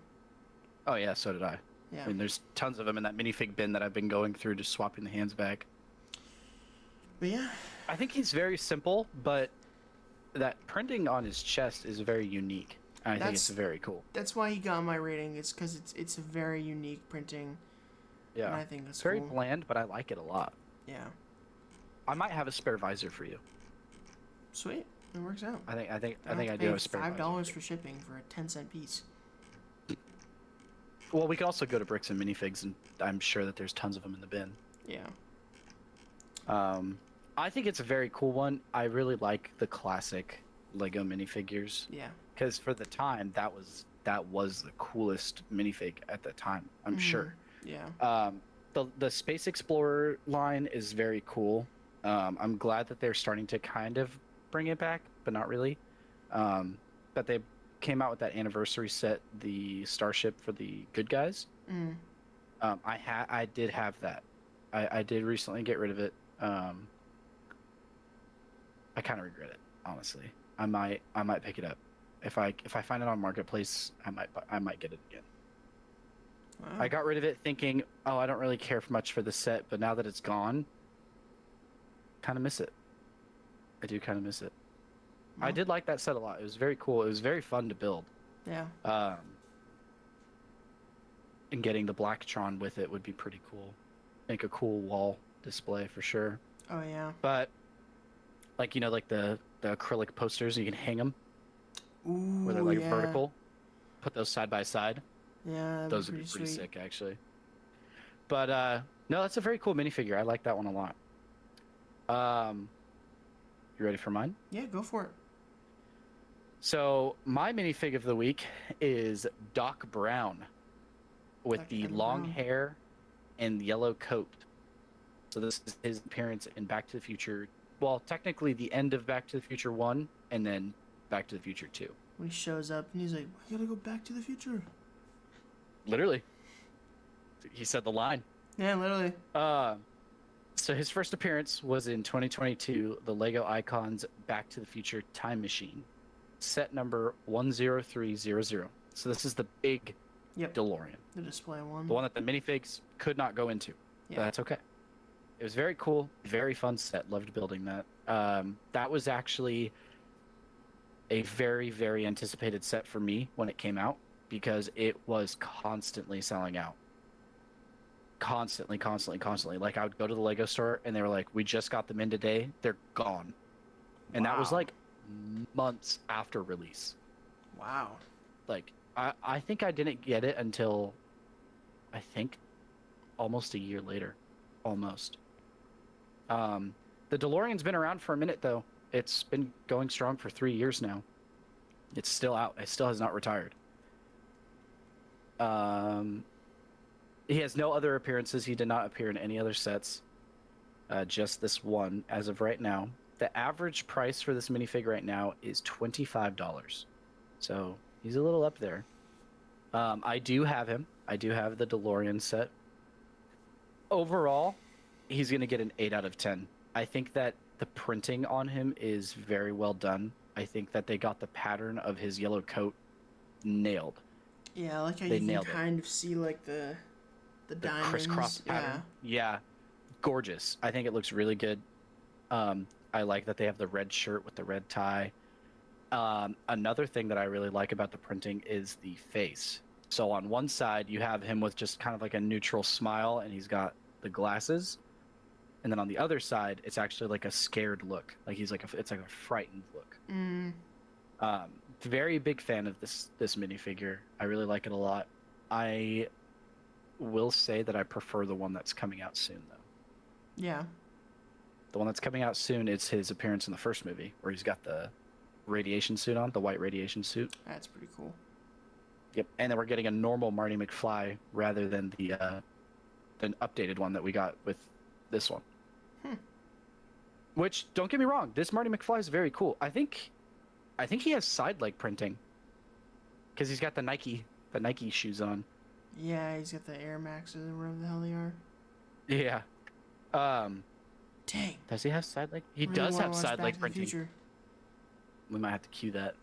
Oh yeah, so did I. Yeah. I mean, there's tons of them in that minifig bin that I've been going through, just swapping the hands back. But yeah, I think he's very simple, but that printing on his chest is very unique. And I think it's That's- very cool. that's why he got my rating. It's because it's a very unique printing. And Yeah, I think it's it's very cool. bland, but I like it a lot. Yeah. I might have a spare visor for you. Sweet. It works out. I think Don't I have to do have pay a spare $5 visor. for shipping for a 10-cent piece. Well, we could also go to Bricks and Minifigs, and I'm sure that there's tons of them in the bin. Yeah. I think it's a very cool one. I really like the classic Lego minifigures Yeah. because for the time that was the coolest minifig at the time. I'm sure. Yeah. The Space Explorer line is very cool. I'm glad that they're starting to kind of bring it back, but not really. But they came out with that anniversary set, the Starship for the good guys. Mm. I did have that. I did recently get rid of it. I kind of regret it, honestly. I might pick it up If I find it on Marketplace, I might get it again. Wow. I got rid of it thinking, oh, I don't really care much for the set, but now that it's gone, kind of miss it. I do kind of miss it. I Well, did like that set a lot. It was very cool. It was very fun to build. Yeah. And getting the Blacktron with it would be pretty cool. Make a cool wall display for sure. Oh yeah. But like like the acrylic posters, you can hang them Ooh. where they're like yeah. vertical. Put those side by side. Yeah. That'd Those be would be pretty sweet. sick, actually. But no, that's a very cool minifigure. I like that one a lot. You ready for mine? Yeah. Go for it. So my minifig of the week is Doc Brown with Doc the Brown. long hair and yellow coat. So this is his appearance in Back to the Future. Well, technically the end of Back to the Future 1 and then Back to the Future 2. When he shows up and he's like, "I gotta go back to the future." Literally. He said the line. Yeah. Literally. So his first appearance was in 2022, the Lego Icons Back to the Future Time Machine, set number 10300. So this is the big Yep. DeLorean, The display one. the one that the minifigs could not go into. Yeah. But that's okay. It was very cool, very fun set. Loved building that. That was actually a very, very anticipated set for me when it came out because it was constantly selling out. Constantly. Like I would go to the Lego store and they were like, "We just got them in today. They're gone." And that was Wow. like months after release. Wow. Like I think I didn't get it until I think almost a year later. Almost. The DeLorean's been around for a minute though. It's been going strong for 3 years now. It's still out. It still has not retired. He has no other appearances. He did not appear in any other sets. Just this one as of right now. The average price for this minifig right now is $25. So he's a little up there. I do have him. I do have the DeLorean set. Overall, he's going to get an 8 out of 10. I think that the printing on him is very well done. I think that they got the pattern of his yellow coat nailed. Yeah. I like how They you can nailed it. kind of see like the The diamonds. crisscross pattern. Yeah. Gorgeous. I think it looks really good. I like that they have the red shirt with the red tie. Another thing that I really like about the printing is the face. So on one side, you have him with just kind of like a neutral smile, and he's got the glasses. And then on the other side, it's actually like a scared look. Like it's like a frightened look. Yeah. Very big fan of this minifigure. I really like it a lot. I will say that I prefer the one that's coming out soon, though. Yeah. The one that's coming out soon is his appearance in the first movie, where he's got the radiation suit on, the white radiation suit. That's pretty cool. Yep. And then we're getting a normal Marty McFly rather than the updated one that we got with this one. Which, don't get me wrong, this Marty McFly is very cool. I think he has side leg printing because he's got the Nike shoes on. Yeah. He's got the Air Maxes or whatever the hell they are. Yeah. Dang. Does he have side leg? He Really does wanna have watch side Back leg to the printing. Future. We might have to cue that.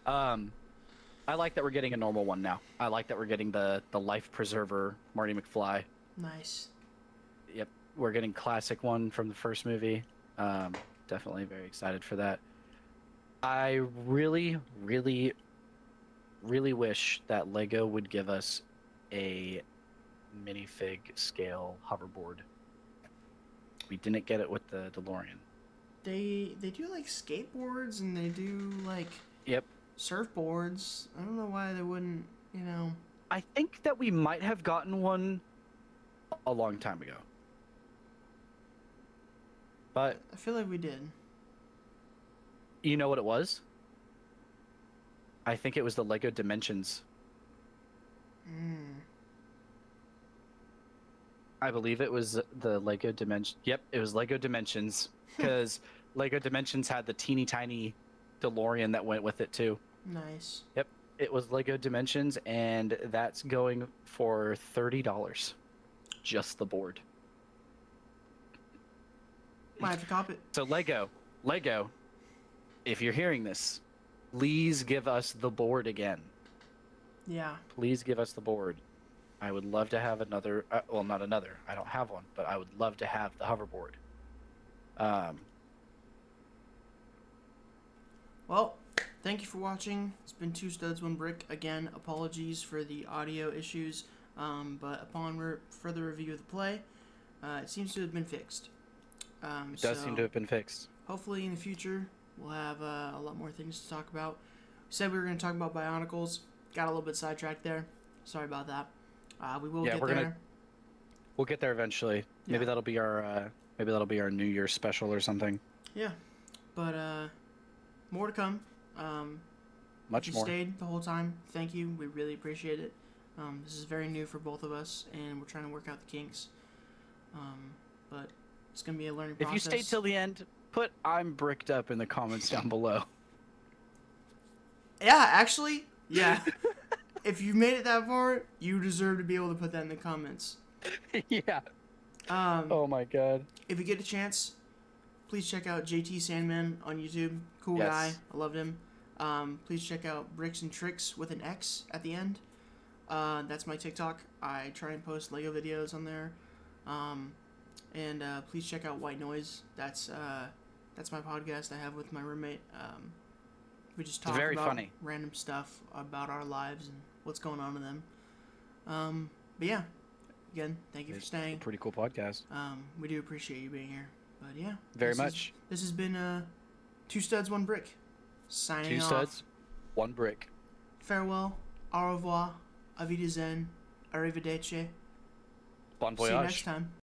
I like that we're getting a normal one now. I like that we're getting the life preserver Marty McFly. Nice. Yep, we're getting classic one from the first movie. Definitely very excited for that. I really, really, really wish that Lego would give us a minifig scale hoverboard. We didn't get it with the DeLorean. They do like skateboards and they do like Yep. surfboards. I don't know why they wouldn't, you know. I think that we might have gotten one a long time ago. But I feel like we did. you know what it was? I think it was the Lego Dimensions. I believe it was the Lego Dimension. Yep, it was Lego Dimensions because Lego Dimensions had the teeny tiny DeLorean that went with it too. Nice. Yep, it was Lego Dimensions, and that's going for $30. Just the board. Might have to cop it. So Lego, if you're hearing this, please give us the board again. Yeah. Please give us the board. I would love to have another. Well, not another. I don't have one, but I would love to have the hoverboard. Well, thank you for watching. It's been Two Studs, One Brick. Again, apologies for the audio issues, but upon further review of the play, it seems to have been fixed. It does seem to have been fixed. Hopefully in the future, we'll have a lot more things to talk about. We said we were going to talk about Bionicles. Got a little bit sidetracked there. Sorry about that. We will get there. We'll get there eventually. Maybe Yeah. that'll be our New Year's special or something. Yeah, but more to come. Much If you more. stayed the whole time, thank you. We really appreciate it. This is very new for both of us, and we're trying to work out the kinks. But it's gonna be a learning process. If you stayed till the end, put "I'm bricked up" in the comments down below. Yeah, actually, yeah. If you made it that far, you deserve to be able to put that in the comments. Yeah. Oh my god. If you get a chance, please check out JT Sandman on YouTube. Cool Yes. guy. I loved him. Please check out Bricks and Tricks with an X at the end. That's my TikTok. I try and post Lego videos on there. And please check out White Noise. That's my podcast I have with my roommate. We just talk very about funny. random stuff about our lives and what's going on in them. But yeah, again, thank you for It's a staying. pretty cool podcast. We do appreciate you being here. But yeah, Very much. This has been Two Studs, One Brick. Signing Two off. studs, one brick. Farewell. Au revoir. Auf Wiedersehen. Arrivederci. Bon See you voyage. next time.